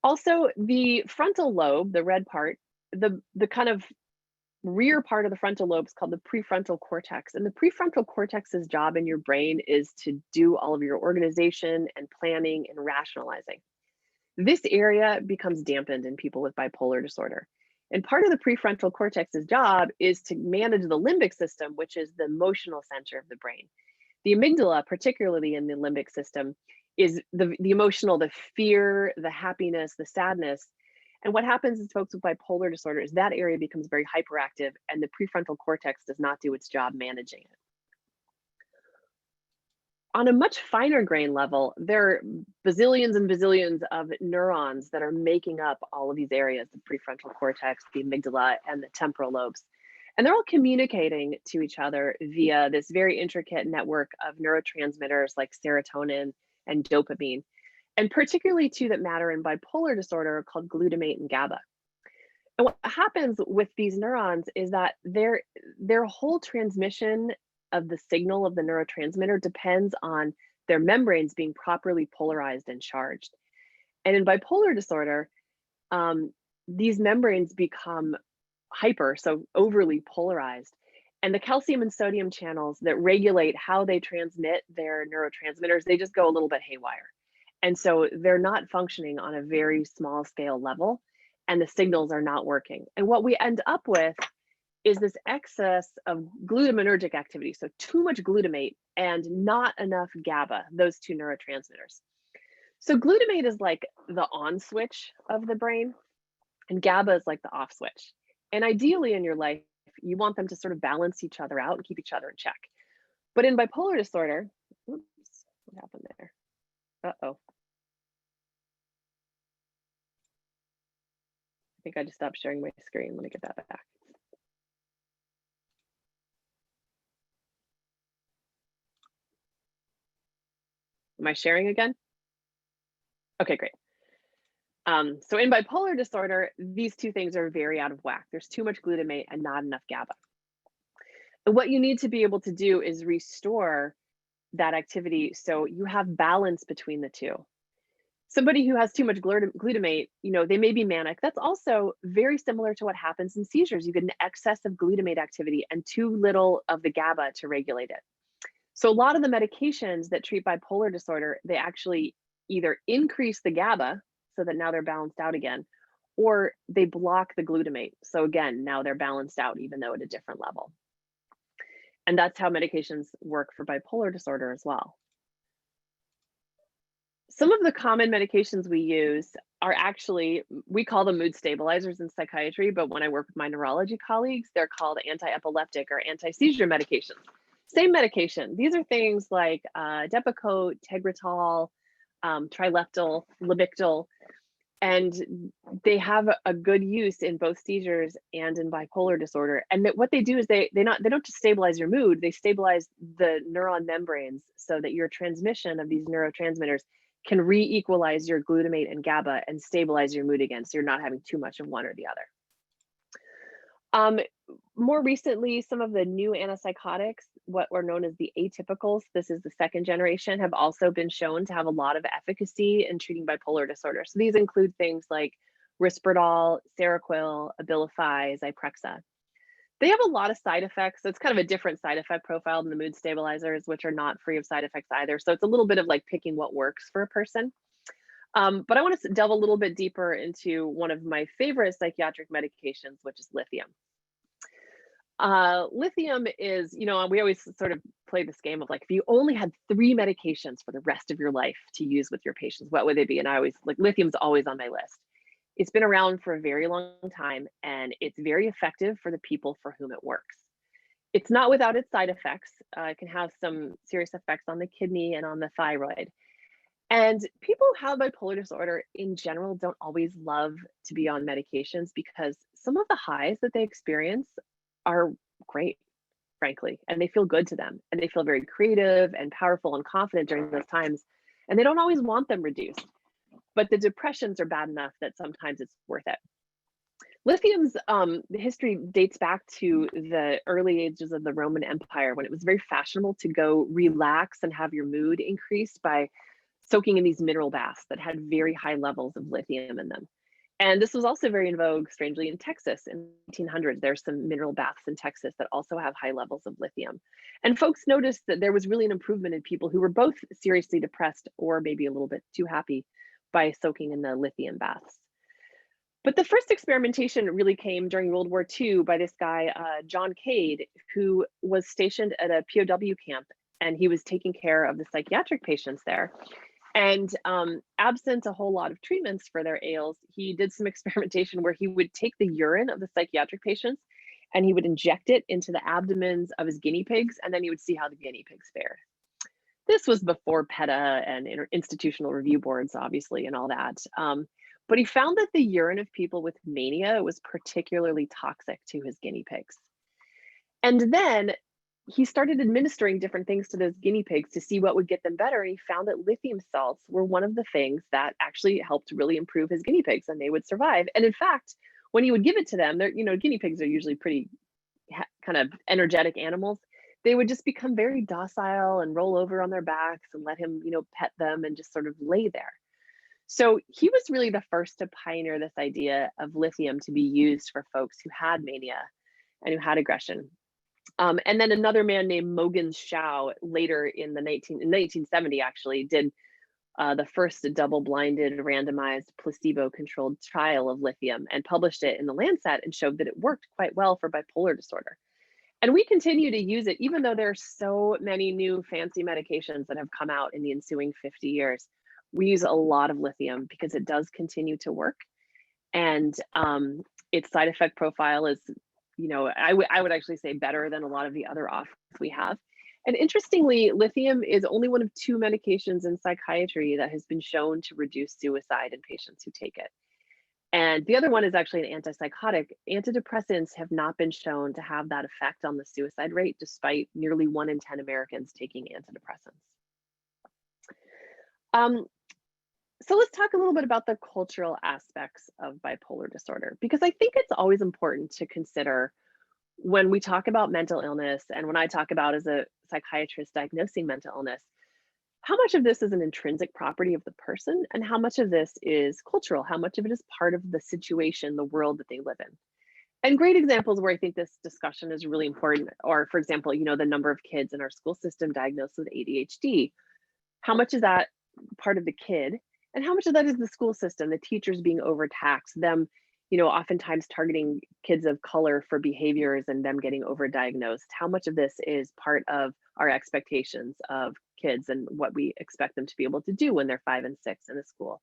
Also, the frontal lobe, the red part, the kind of rear part of the frontal lobe is called the prefrontal cortex. And the prefrontal cortex's job in your brain is to do all of your organization and planning and rationalizing. This area becomes dampened in people with bipolar disorder. And part of the prefrontal cortex's job is to manage the limbic system, which is the emotional center of the brain. The amygdala, particularly in the limbic system, is the emotional, the fear, the happiness, the sadness. And what happens is folks with bipolar disorder is that area becomes very hyperactive and the prefrontal cortex does not do its job managing it. On a much finer grain level, there are bazillions and bazillions of neurons that are making up all of these areas, the prefrontal cortex, the amygdala, and the temporal lobes. And they're all communicating to each other via this very intricate network of neurotransmitters like serotonin and dopamine, and particularly 2 that matter in bipolar disorder called glutamate and GABA. And what happens with these neurons is that their whole transmission of the signal of the neurotransmitter depends on their membranes being properly polarized and charged. And in bipolar disorder, these membranes become hyper, so overly polarized. And the calcium and sodium channels that regulate how they transmit their neurotransmitters, they just go a little bit haywire. And so they're not functioning on a very small scale level, and the signals are not working. And what we end up with is this excess of glutaminergic activity. So too much glutamate and not enough GABA, those 2 neurotransmitters. So glutamate is like the on switch of the brain, and GABA is like the off switch. And ideally in your life, you want them to sort of balance each other out and keep each other in check. But in bipolar disorder, oops, what happened there? Uh-oh. I think I just stopped sharing my screen. Let me get that back. Am I sharing again? Okay, great. So in bipolar disorder, these 2 things are very out of whack. There's too much glutamate and not enough GABA. And what you need to be able to do is restore that activity so you have balance between the 2. Somebody who has too much glutamate, they may be manic. That's also very similar to what happens in seizures. You get an excess of glutamate activity and too little of the GABA to regulate it. So a lot of the medications that treat bipolar disorder, they actually either increase the GABA so that now they're balanced out again, or they block the glutamate. So again, now they're balanced out even though at a different level. And that's how medications work for bipolar disorder as well. Some of the common medications we use are actually, we call them mood stabilizers in psychiatry, but when I work with my neurology colleagues, they're called anti-epileptic or anti-seizure medications. Same medication. These are things like Depakote, Tegretol, Trileptal, Lamictal, and they have a good use in both seizures and in bipolar disorder. And what they do is they don't just stabilize your mood, they stabilize the neuron membranes so that your transmission of these neurotransmitters can re-equalize your glutamate and GABA and stabilize your mood again, so you're not having too much of one or the other. More recently, some of the new antipsychotics, what were known as the atypicals, this is the second generation, have also been shown to have a lot of efficacy in treating bipolar disorder. So these include things like Risperdal, Seroquel, Abilify, Zyprexa. They have a lot of side effects. So it's kind of a different side effect profile than the mood stabilizers, which are not free of side effects either. So it's a little bit of like picking what works for a person. But I want to delve a little bit deeper into one of my favorite psychiatric medications, which is lithium. Lithium is, we always sort of play this game of like, if you only had 3 medications for the rest of your life to use with your patients, what would they be? And I always, like, lithium's always on my list. It's been around for a very long time, and it's very effective for the people for whom it works. It's not without its side effects. It can have some serious effects on the kidney and on the thyroid. And people who have bipolar disorder in general don't always love to be on medications because some of the highs that they experience are great, frankly, and they feel good to them, and they feel very creative and powerful and confident during those times, and they don't always want them reduced. But the depressions are bad enough that sometimes it's worth it. Lithium's history dates back to the early ages of the Roman Empire, when it was very fashionable to go relax and have your mood increased by soaking in these mineral baths that had very high levels of lithium in them. And this was also very in vogue, strangely, in Texas in 1800s. There's some mineral baths in Texas that also have high levels of lithium. And folks noticed that there was really an improvement in people who were both seriously depressed or maybe a little bit too happy by soaking in the lithium baths. But the first experimentation really came during World War II by this guy, John Cade, who was stationed at a POW camp, and he was taking care of the psychiatric patients there. And absent a whole lot of treatments for their ails, he did some experimentation where he would take the urine of the psychiatric patients and he would inject it into the abdomens of his guinea pigs, and then he would see how the guinea pigs fared. This was before PETA and institutional review boards, obviously, and all that. But he found that the urine of people with mania was particularly toxic to his guinea pigs. And then he started administering different things to those guinea pigs to see what would get them better. And he found that lithium salts were one of the things that actually helped really improve his guinea pigs, and they would survive. And in fact, when he would give it to them, they're, guinea pigs are usually pretty kind of energetic animals. They would just become very docile and roll over on their backs and let him, pet them and just sort of lay there. So he was really the first to pioneer this idea of lithium to be used for folks who had mania and who had aggression. And then another man named Mogens Schau later in 1970 actually did the first double-blinded randomized placebo-controlled trial of lithium and published it in the Lancet and showed that it worked quite well for bipolar disorder. And we continue to use it even though there are so many new fancy medications that have come out in the ensuing 50 years. We use a lot of lithium because it does continue to work, and its side effect profile is, I would actually say better than a lot of the other options we have. And interestingly, lithium is only one of 2 medications in psychiatry that has been shown to reduce suicide in patients who take it. And the other one is actually an antipsychotic. Antidepressants have not been shown to have that effect on the suicide rate, despite nearly 1 in 10 Americans taking antidepressants. So let's talk a little bit about the cultural aspects of bipolar disorder, because I think it's always important to consider when we talk about mental illness, and when I talk about as a psychiatrist diagnosing mental illness, how much of this is an intrinsic property of the person and how much of this is cultural, how much of it is part of the situation, the world that they live in. And great examples where I think this discussion is really important are, for example, the number of kids in our school system diagnosed with ADHD. How much is that part of the kid? And how much of that is the school system, the teachers being overtaxed, them, oftentimes targeting kids of color for behaviors and them getting overdiagnosed? How much of this is part of our expectations of kids and what we expect them to be able to do when they're 5 and 6 in a school.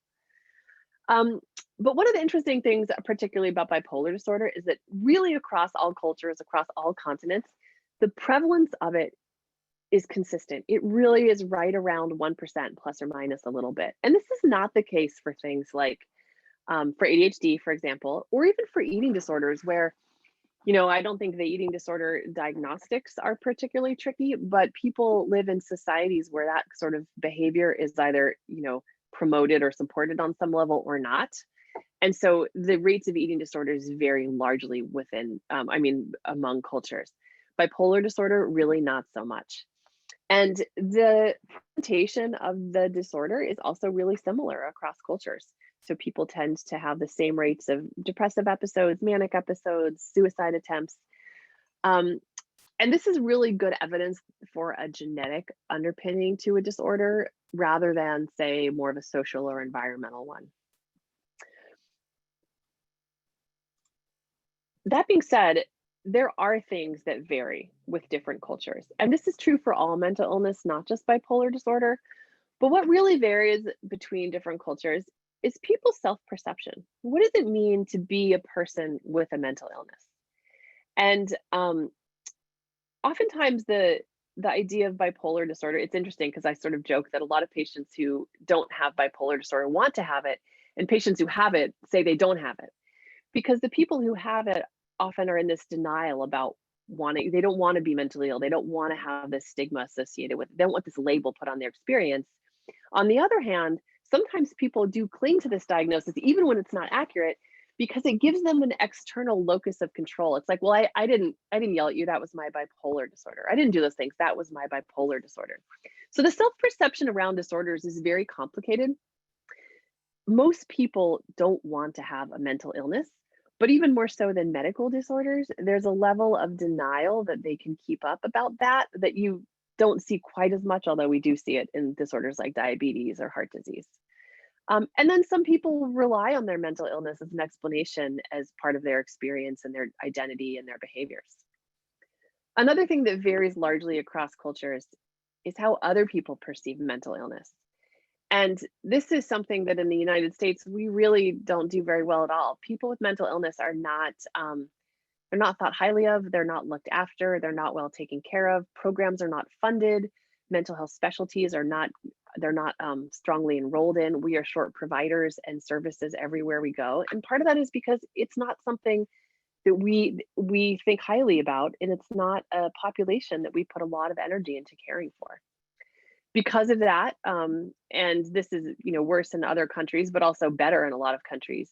But one of the interesting things, particularly about bipolar disorder, is that really across all cultures, across all continents, the prevalence of it is consistent. It really is right around 1% plus or minus a little bit. And this is not the case for things like for ADHD, for example, or even for eating disorders where, I don't think the eating disorder diagnostics are particularly tricky, but people live in societies where that sort of behavior is either, promoted or supported on some level or not. And so the rates of eating disorders vary largely within, among cultures. Bipolar disorder, really not so much. And the presentation of the disorder is also really similar across cultures. So people tend to have the same rates of depressive episodes, manic episodes, suicide attempts. And this is really good evidence for a genetic underpinning to a disorder rather than, say, more of a social or environmental one. That being said, there are things that vary with different cultures. And this is true for all mental illness, not just bipolar disorder. But what really varies between different cultures is people's self-perception. What does it mean to be a person with a mental illness? And oftentimes the idea of bipolar disorder, it's interesting because I sort of joke that a lot of patients who don't have bipolar disorder want to have it, and patients who have it say they don't have it. Because the people who have it often are in this denial about they don't want to be mentally ill. They don't want to have this stigma associated with it. They don't want this label put on their experience. On the other hand, sometimes people do cling to this diagnosis, even when it's not accurate, because it gives them an external locus of control. It's like, well, I didn't yell at you. That was my bipolar disorder. I didn't do those things. That was my bipolar disorder. So the self-perception around disorders is very complicated. Most people don't want to have a mental illness, but even more so than medical disorders, there's a level of denial that they can keep up about that you don't see quite as much, although we do see it in disorders like diabetes or heart disease. And then some people rely on their mental illness as an explanation as part of their experience and their identity and their behaviors. Another thing that varies largely across cultures is how other people perceive mental illness. And this is something that in the United States, we really don't do very well at all. People with mental illness are not, they're not thought highly of, they're not looked after, they're not well taken care of, programs are not funded, mental health specialties are not, they're not strongly enrolled in. We are short providers and services everywhere we go. And part of that is because it's not something that we think highly about, and it's not a population that we put a lot of energy into caring for. Because of that, and this is worse in other countries, but also better in a lot of countries,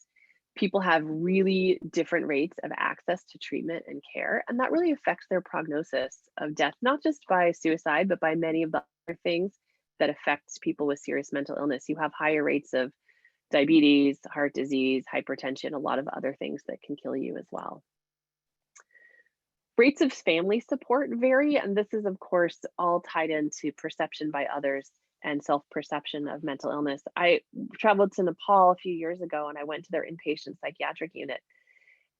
people have really different rates of access to treatment and care, and that really affects their prognosis of death, not just by suicide, but by many of the other things that affects people with serious mental illness. You have higher rates of diabetes, heart disease, hypertension, a lot of other things that can kill you as well. Rates of family support vary, and this is, of course, all tied into perception by others and self-perception of mental illness. I traveled to Nepal a few years ago, and I went to their inpatient psychiatric unit.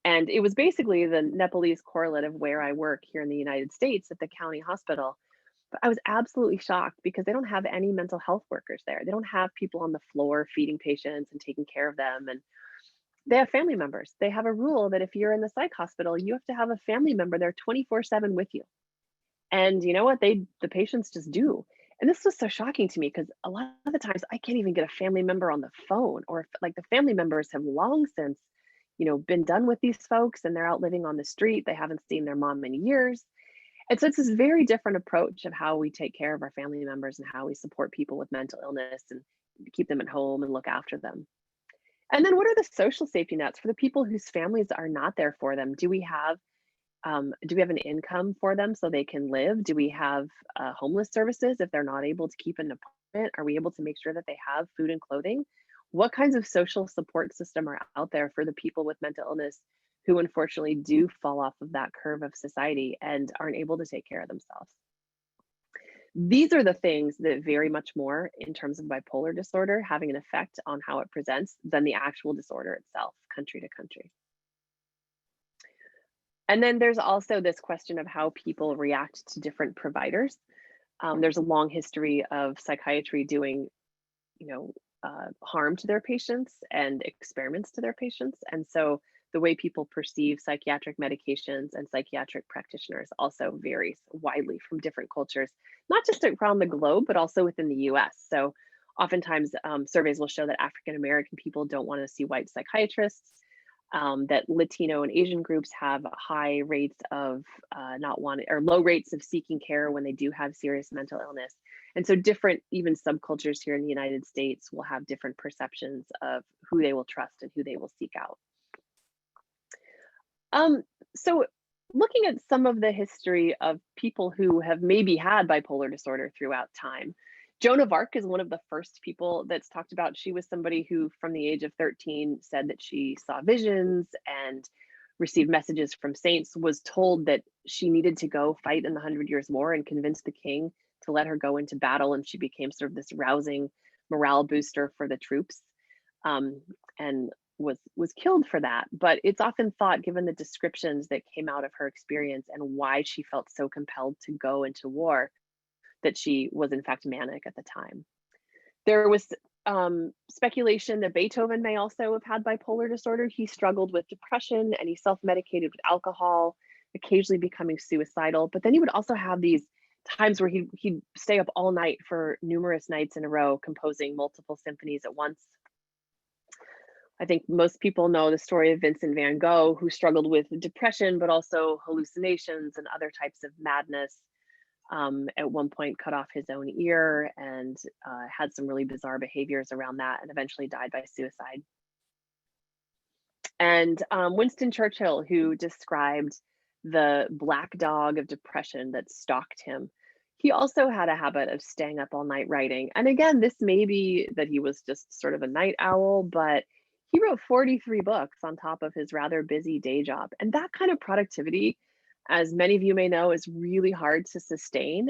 And it was basically the Nepalese correlate of where I work here in the United States at the county hospital. But I was absolutely shocked because they don't have any mental health workers there. They don't have people on the floor feeding patients and taking care of them. And they have family members. They have a rule that if you're in the psych hospital, you have to have a family member there 24/7 with you. And you know what? The patients just do. And this was so shocking to me because a lot of the times I can't even get a family member on the phone, or like the family members have long since, been done with these folks and they're out living on the street. They haven't seen their mom in years. And so it's this very different approach of how we take care of our family members and how we support people with mental illness and keep them at home and look after them. And then what are the social safety nets for the people whose families are not there for them? Do we have an income for them so they can live? Do we have homeless services if they're not able to keep an apartment? Are we able to make sure that they have food and clothing? What kinds of social support system are out there for the people with mental illness who unfortunately do fall off of that curve of society and aren't able to take care of themselves? These are the things that vary much more in terms of bipolar disorder having an effect on how it presents than the actual disorder itself, country to country. And then there's also this question of how people react to different providers. There's a long history of psychiatry doing, harm to their patients and experiments to their patients. And so the way people perceive psychiatric medications and psychiatric practitioners also varies widely from different cultures, not just around the globe, but also within the US. So oftentimes surveys will show that African American people don't want to see white psychiatrists, that Latino and Asian groups have high rates of not wanting, or low rates of seeking care when they do have serious mental illness. And so different, even subcultures here in the United States will have different perceptions of who they will trust and who they will seek out. So looking at some of the history of people who have maybe had bipolar disorder throughout time, Joan of Arc is one of the first people that's talked about. She was somebody who, from the age of 13, said that she saw visions and received messages from saints, was told that she needed to go fight in the 100 Years' War and convince the king to let her go into battle. And she became sort of this rousing morale booster for the troops, and was killed for that. But it's often thought, given the descriptions that came out of her experience and why she felt so compelled to go into war, that she was in fact manic at the time. There was speculation that Beethoven may also have had bipolar disorder. He struggled with depression and he self-medicated with alcohol, occasionally becoming suicidal. But then he would also have these times where he'd stay up all night for numerous nights in a row, composing multiple symphonies at once. I think most people know the story of Vincent van Gogh, who struggled with depression, but also hallucinations and other types of madness. At one point cut off his own ear and had some really bizarre behaviors around that, and eventually died by suicide. And Winston Churchill, who described the black dog of depression that stalked him, he also had a habit of staying up all night writing. And again, this may be that he was just sort of a night owl, but he wrote 43 books on top of his rather busy day job. And that kind of productivity, as many of you may know, is really hard to sustain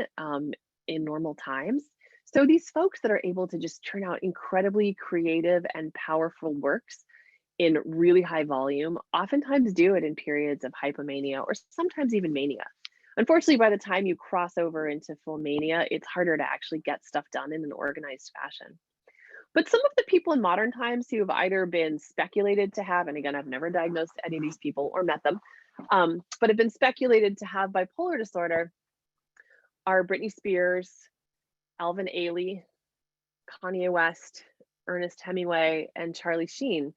in normal times. So these folks that are able to just turn out incredibly creative and powerful works in really high volume oftentimes do it in periods of hypomania or sometimes even mania. Unfortunately, by the time you cross over into full mania, it's harder to actually get stuff done in an organized fashion. But some of the people in modern times who have either been speculated to have, and again, I've never diagnosed any of these people or met them, but have been speculated to have bipolar disorder are Britney Spears, Alvin Ailey, Kanye West, Ernest Hemingway, and Charlie Sheen.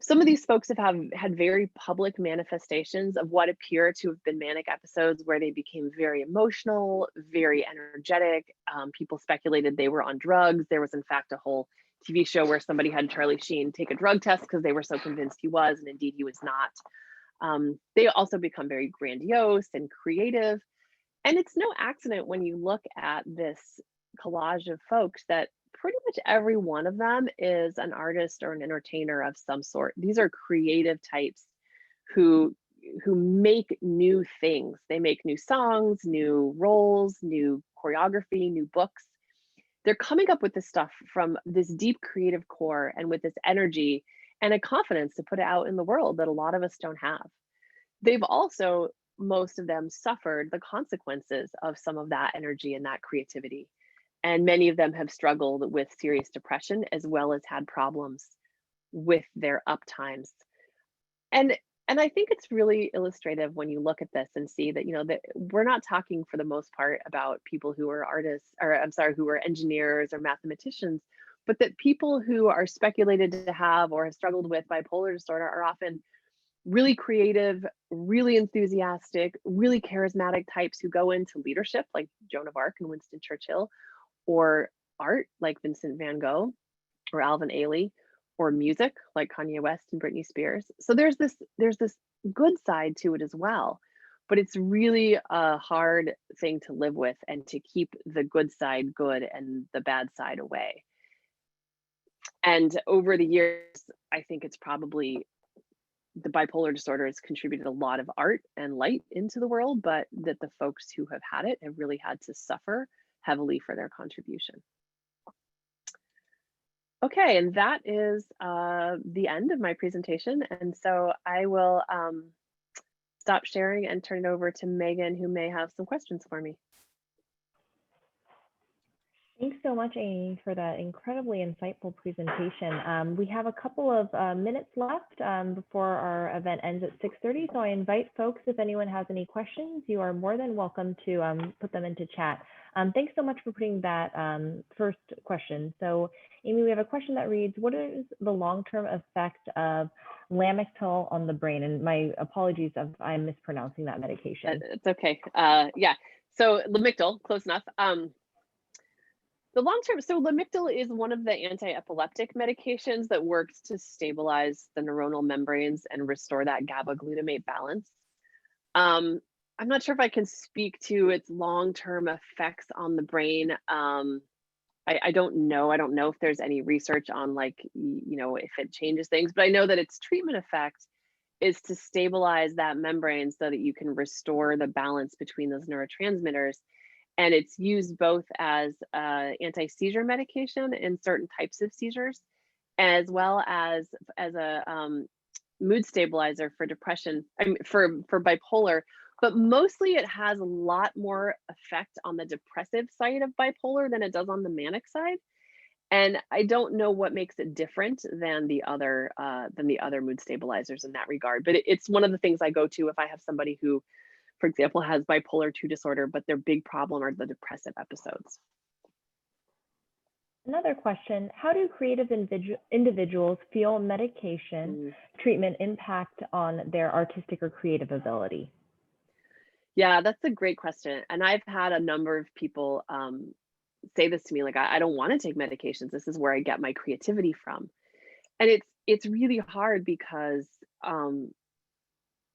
Some of these folks have had very public manifestations of what appear to have been manic episodes where they became very emotional, very energetic. People speculated they were on drugs. There was in fact a whole TV show where somebody had Charlie Sheen take a drug test because they were so convinced he was, and indeed he was not. They also become very grandiose and creative. And it's no accident when you look at this collage of folks that pretty much every one of them is an artist or an entertainer of some sort. These are creative types who make new things. They make new songs, new roles, new choreography, new books. They're coming up with this stuff from this deep creative core and with this energy and a confidence to put it out in the world that a lot of us don't have. They've also, most of them, suffered the consequences of some of that energy and that creativity. And many of them have struggled with serious depression as well as had problems with their up times. And I think it's really illustrative when you look at this and see that, that we're not talking for the most part about people who are artists, or I'm sorry, who are engineers or mathematicians, but that people who are speculated to have or have struggled with bipolar disorder are often really creative, really enthusiastic, really charismatic types who go into leadership like Joan of Arc and Winston Churchill, or art like Vincent van Gogh or Alvin Ailey, or music like Kanye West and Britney Spears. So there's this good side to it as well, but it's really a hard thing to live with and to keep the good side good and the bad side away. And over the years, I think it's probably the bipolar disorder has contributed a lot of art and light into the world, but that the folks who have had it have really had to suffer heavily for their contribution. Okay, and that is the end of my presentation. And so I will stop sharing and turn it over to Megan, who may have some questions for me. Thanks so much, Amy, for that incredibly insightful presentation. We have a couple of minutes left before our event ends at 6:30. So I invite folks, if anyone has any questions, you are more than welcome to put them into chat. Thanks so much for putting that first question. So Amy, we have a question that reads, what is the long-term effect of Lamictal on the brain? And my apologies if I'm mispronouncing that medication. It's okay. Yeah. So Lamictal, close enough. The long-term, so Lamictal is one of the anti-epileptic medications that works to stabilize the neuronal membranes and restore that GABA glutamate balance. I'm not sure if I can speak to its long-term effects on the brain. I don't know. I don't know if there's any research on like, if it changes things, but I know that its treatment effect is to stabilize that membrane so that you can restore the balance between those neurotransmitters. And it's used both as anti-seizure medication in certain types of seizures, as well as a mood stabilizer for depression, for bipolar. But mostly it has a lot more effect on the depressive side of bipolar than it does on the manic side. And I don't know what makes it different than the other mood stabilizers in that regard. But it's one of the things I go to if I have somebody who, for example, has bipolar 2 disorder, but their big problem are the depressive episodes. Another question, how do creative individuals feel medication treatment impact on their artistic or creative ability? Yeah, that's a great question. And I've had a number of people say this to me, like, I don't want to take medications. This is where I get my creativity from. And it's really hard because,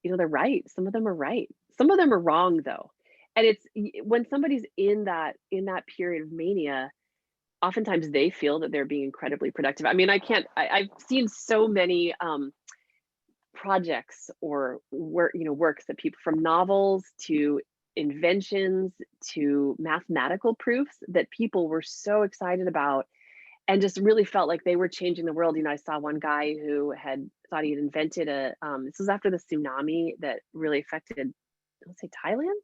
they're right. Some of them are right. Some of them are wrong though. And it's when somebody's in that period of mania, oftentimes they feel that they're being incredibly productive. I mean, I've seen so many projects or works that people, from novels to inventions to mathematical proofs, that people were so excited about and just really felt like they were changing the world. I saw one guy who had thought he had invented this was after the tsunami that really affected, let's say, Thailand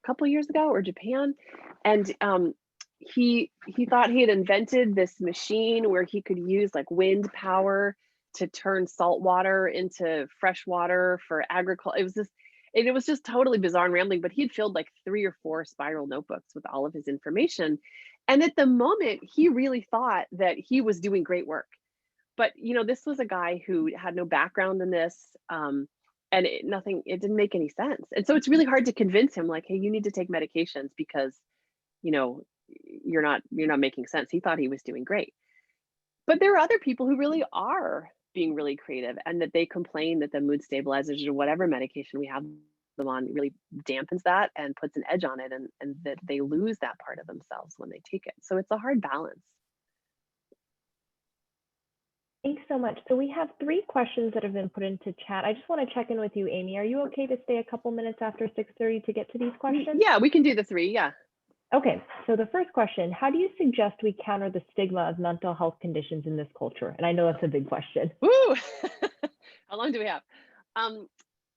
a couple years ago, or Japan. And he thought he had invented this machine where he could use like wind power to turn salt water into fresh water for agriculture. It was just totally bizarre and rambling, but he had filled like 3 or 4 spiral notebooks with all of his information. And at the moment, he really thought that he was doing great work. But, this was a guy who had no background in this, and it didn't make any sense. And so it's really hard to convince him, like, hey, you need to take medications because, you're not making sense. He thought he was doing great. But there are other people who really are being really creative, and that they complain that the mood stabilizers or whatever medication we have them on really dampens that and puts an edge on it, and that they lose that part of themselves when they take it. So it's a hard balance. Thanks so much. So we have 3 questions that have been put into chat. I just want to check in with you, Amy. Are you okay to stay a couple minutes after 6:30 to get to these questions? Yeah, we can do the 3, yeah. Okay, so the first question, how do you suggest we counter the stigma of mental health conditions in this culture? And I know that's a big question. Woo! How long do we have?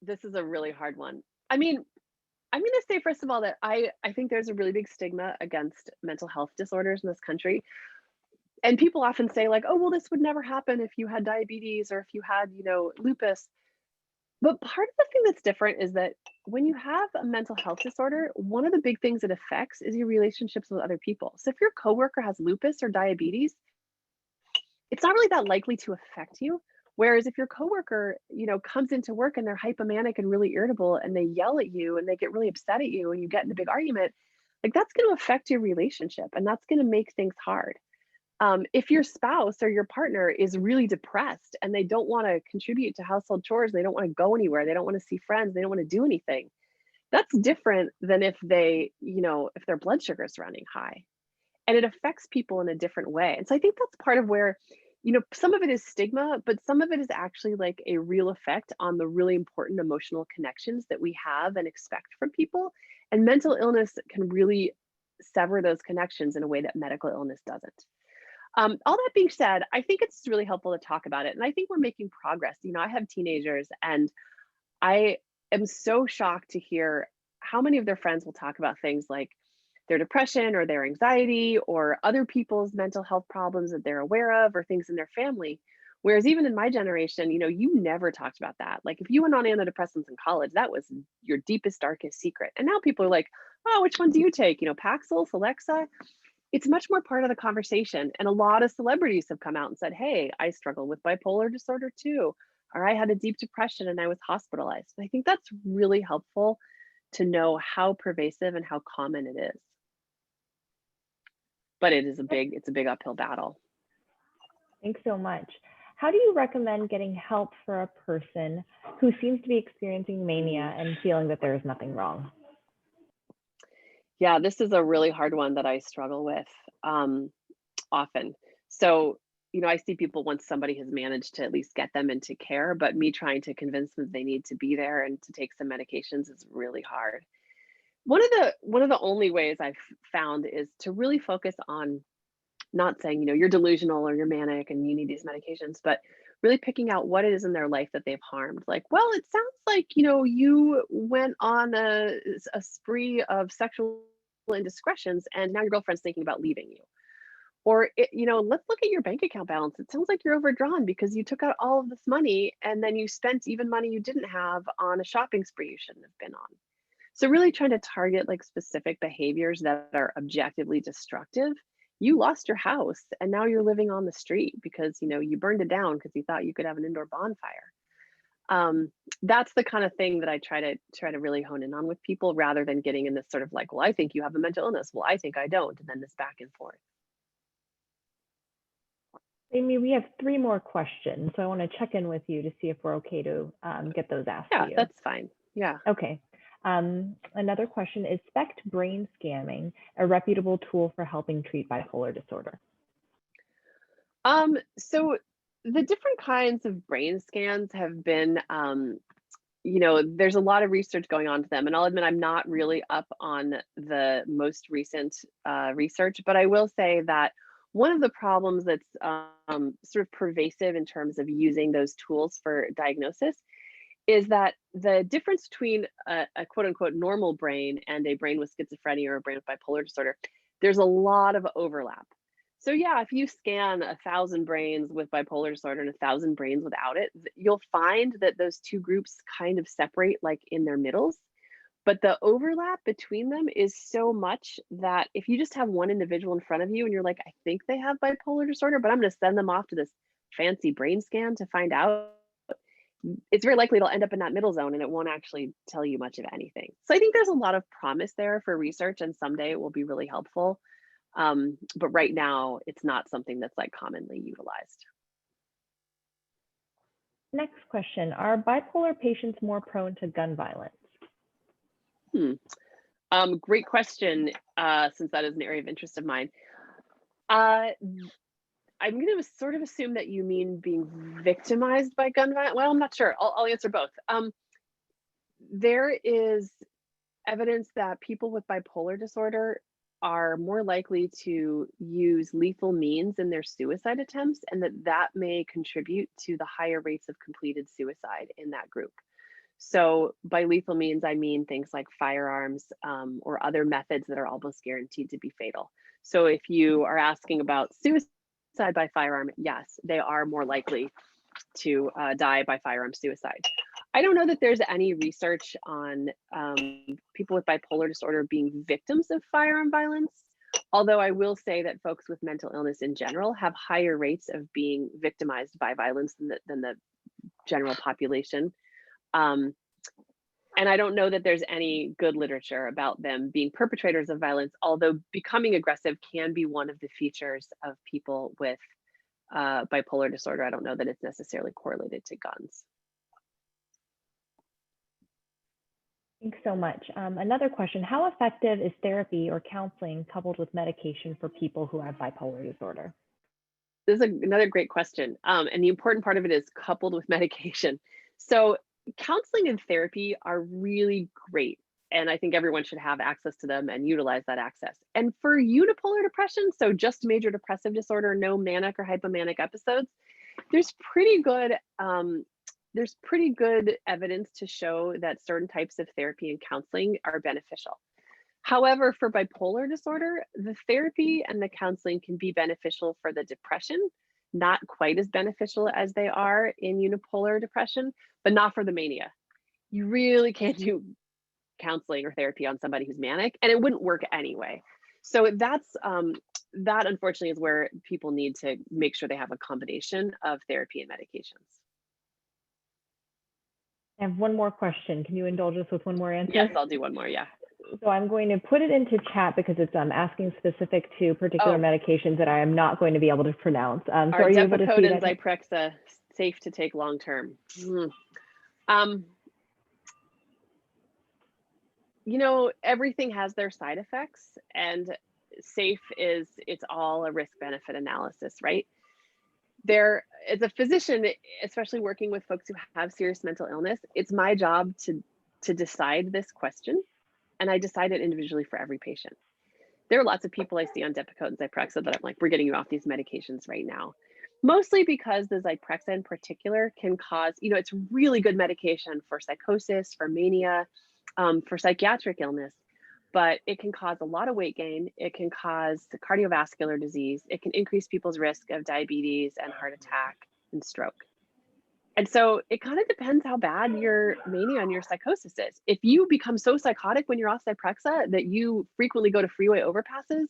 This is a really hard one. I mean, I'm going to say, first of all, that I think there's a really big stigma against mental health disorders in this country. And people often say, like, oh, well, this would never happen if you had diabetes or if you had, lupus. But part of the thing that's different is that when you have a mental health disorder, one of the big things it affects is your relationships with other people. So if your coworker has lupus or diabetes, it's not really that likely to affect you. Whereas if your coworker, comes into work and they're hypomanic and really irritable and they yell at you and they get really upset at you and you get in a big argument, like, that's going to affect your relationship and that's going to make things hard. If your spouse or your partner is really depressed and they don't want to contribute to household chores, they don't want to go anywhere, they don't want to see friends, they don't want to do anything, that's different than if if their blood sugar is running high. And it affects people in a different way. And so I think that's part of where, some of it is stigma, but some of it is actually like a real effect on the really important emotional connections that we have and expect from people. And mental illness can really sever those connections in a way that medical illness doesn't. All that being said, I think it's really helpful to talk about it. And I think we're making progress. I have teenagers and I am so shocked to hear how many of their friends will talk about things like, their depression or their anxiety or other people's mental health problems that they're aware of or things in their family. Whereas even in my generation, you never talked about that. Like if you went on antidepressants in college, that was your deepest, darkest secret. And now people are like, oh, which one do you take? Paxil, Celexa. It's much more part of the conversation. And a lot of celebrities have come out and said, hey, I struggle with bipolar disorder too, or I had a deep depression and I was hospitalized. And I think that's really helpful to know how pervasive and how common it is. But it's a big uphill battle. Thanks so much. How do you recommend getting help for a person who seems to be experiencing mania and feeling that there is nothing wrong? Yeah, this is a really hard one that I struggle with often. So, I see people once somebody has managed to at least get them into care, but me trying to convince them they need to be there and to take some medications is really hard. One of the only ways I've found is to really focus on not saying, you're delusional or you're manic and you need these medications, but really picking out what it is in their life that they've harmed. Like, well, it sounds like, you went on a spree of sexual indiscretions and now your girlfriend's thinking about leaving you. Or, let's look at your bank account balance. It sounds like you're overdrawn because you took out all of this money and then you spent even money you didn't have on a shopping spree you shouldn't have been on. So really trying to target like specific behaviors that are objectively destructive. You lost your house and now you're living on the street because you burned it down because you thought you could have an indoor bonfire. That's the kind of thing that I try to really hone in on with people rather than getting in this sort of like, well, I think you have a mental illness. Well, I think I don't, and then this back and forth. Amy, we have 3 more questions, so I want to check in with you to see if we're okay to get those asked to you. Yeah, that's fine. Yeah. Okay. Another question, is SPECT brain scanning a reputable tool for helping treat bipolar disorder? So the different kinds of brain scans have been, there's a lot of research going on to them. And I'll admit I'm not really up on the most recent research, but I will say that one of the problems that's sort of pervasive in terms of using those tools for diagnosis is that the difference between a quote unquote normal brain and a brain with schizophrenia or a brain with bipolar disorder, there's a lot of overlap. So yeah, if you scan 1,000 brains with bipolar disorder and 1,000 brains without it, you'll find that those two groups kind of separate like in their middles. But the overlap between them is so much that if you just have one individual in front of you and you're like, I think they have bipolar disorder, but I'm going to send them off to this fancy brain scan to find out, it's very likely it'll end up in that middle zone and it won't actually tell you much of anything. So I think there's a lot of promise there for research and someday it will be really helpful. But right now it's not something that's like commonly utilized. Next question, are bipolar patients more prone to gun violence? Great question, since that is an area of interest of mine. I'm going to sort of assume that you mean being victimized by gun violence. Well, I'm not sure. I'll answer both. There is evidence that people with bipolar disorder are more likely to use lethal means in their suicide attempts, and that may contribute to the higher rates of completed suicide in that group. So by lethal means, I mean things like firearms or other methods that are almost guaranteed to be fatal. So if you are asking about suicide by firearm, yes, they are more likely to die by firearm suicide. I don't know that there's any research on people with bipolar disorder being victims of firearm violence, although I will say that folks with mental illness in general have higher rates of being victimized by violence than the general population. And I don't know that there's any good literature about them being perpetrators of violence, although becoming aggressive can be one of the features of people with bipolar disorder. I don't know that it's necessarily correlated to guns. Thanks so much. Another question, how effective is therapy or counseling coupled with medication for people who have bipolar disorder? This is another great question. And the important part of it is coupled with medication. So counseling and therapy are really great. And I think everyone should have access to them and utilize that access. And for unipolar depression, so just major depressive disorder, no manic or hypomanic episodes, there's pretty good evidence to show that certain types of therapy and counseling are beneficial. However, for bipolar disorder, the therapy and the counseling can be beneficial for the depression, not quite as beneficial as they are in unipolar depression, but not for the mania. You really can't do counseling or therapy on somebody who's manic, and it wouldn't work anyway. So that unfortunately is where people need to make sure they have a combination of therapy and medications. I have one more question. Can you indulge us with one more answer? Yes, I'll do one more, yeah. So I'm going to put it into chat because it's asking specific to particular medications that I am not going to be able to pronounce. So are you able to see that? Zyprexa, safe to take long term. You know, everything has their side effects, and safe it's all a risk benefit analysis, right? As a physician, especially working with folks who have serious mental illness, it's my job to decide this question, and I decide it individually for every patient. There are lots of people I see on Depakote and Zyprexa that I'm like, we're getting you off these medications right now. Mostly because the Zyprexa in particular can cause, you know, it's really good medication for psychosis, for mania, for psychiatric illness, but it can cause a lot of weight gain. It can cause cardiovascular disease. It can increase people's risk of diabetes and heart attack and stroke. And so it kind of depends how bad your mania and your psychosis is. If you become so psychotic when you're off Zyprexa that you frequently go to freeway overpasses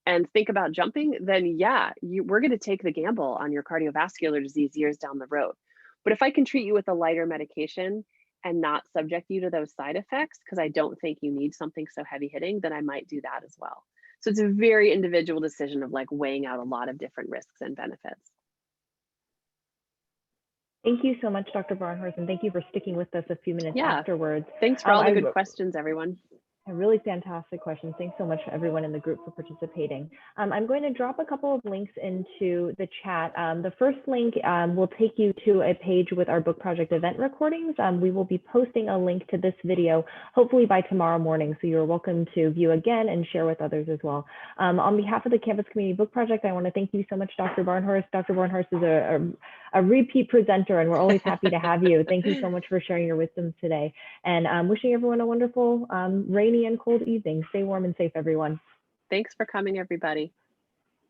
and think about jumping, then yeah, we're going to take the gamble on your cardiovascular disease years down the road. But if I can treat you with a lighter medication and not subject you to those side effects, because I don't think you need something so heavy hitting, then I might do that as well. So it's a very individual decision of like weighing out a lot of different risks and benefits. Thank you so much, Dr. Barnhorst, and thank you for sticking with us a few minutes afterwards. Thanks for all the good questions, everyone. Really fantastic questions. Thanks so much, everyone in the group, for participating. I'm going to drop a couple of links into the chat. The first link will take you to a page with our book project event recordings. We will be posting a link to this video, hopefully by tomorrow morning. So you're welcome to view again and share with others as well. On behalf of the Campus Community Book Project, I want to thank you so much, Dr. Barnhorst. Dr. Barnhorst is a repeat presenter, and we're always happy to have you. Thank you so much for sharing your wisdom today. And wishing everyone a wonderful rainy and cold evening. Stay warm and safe, everyone. Thanks for coming, everybody.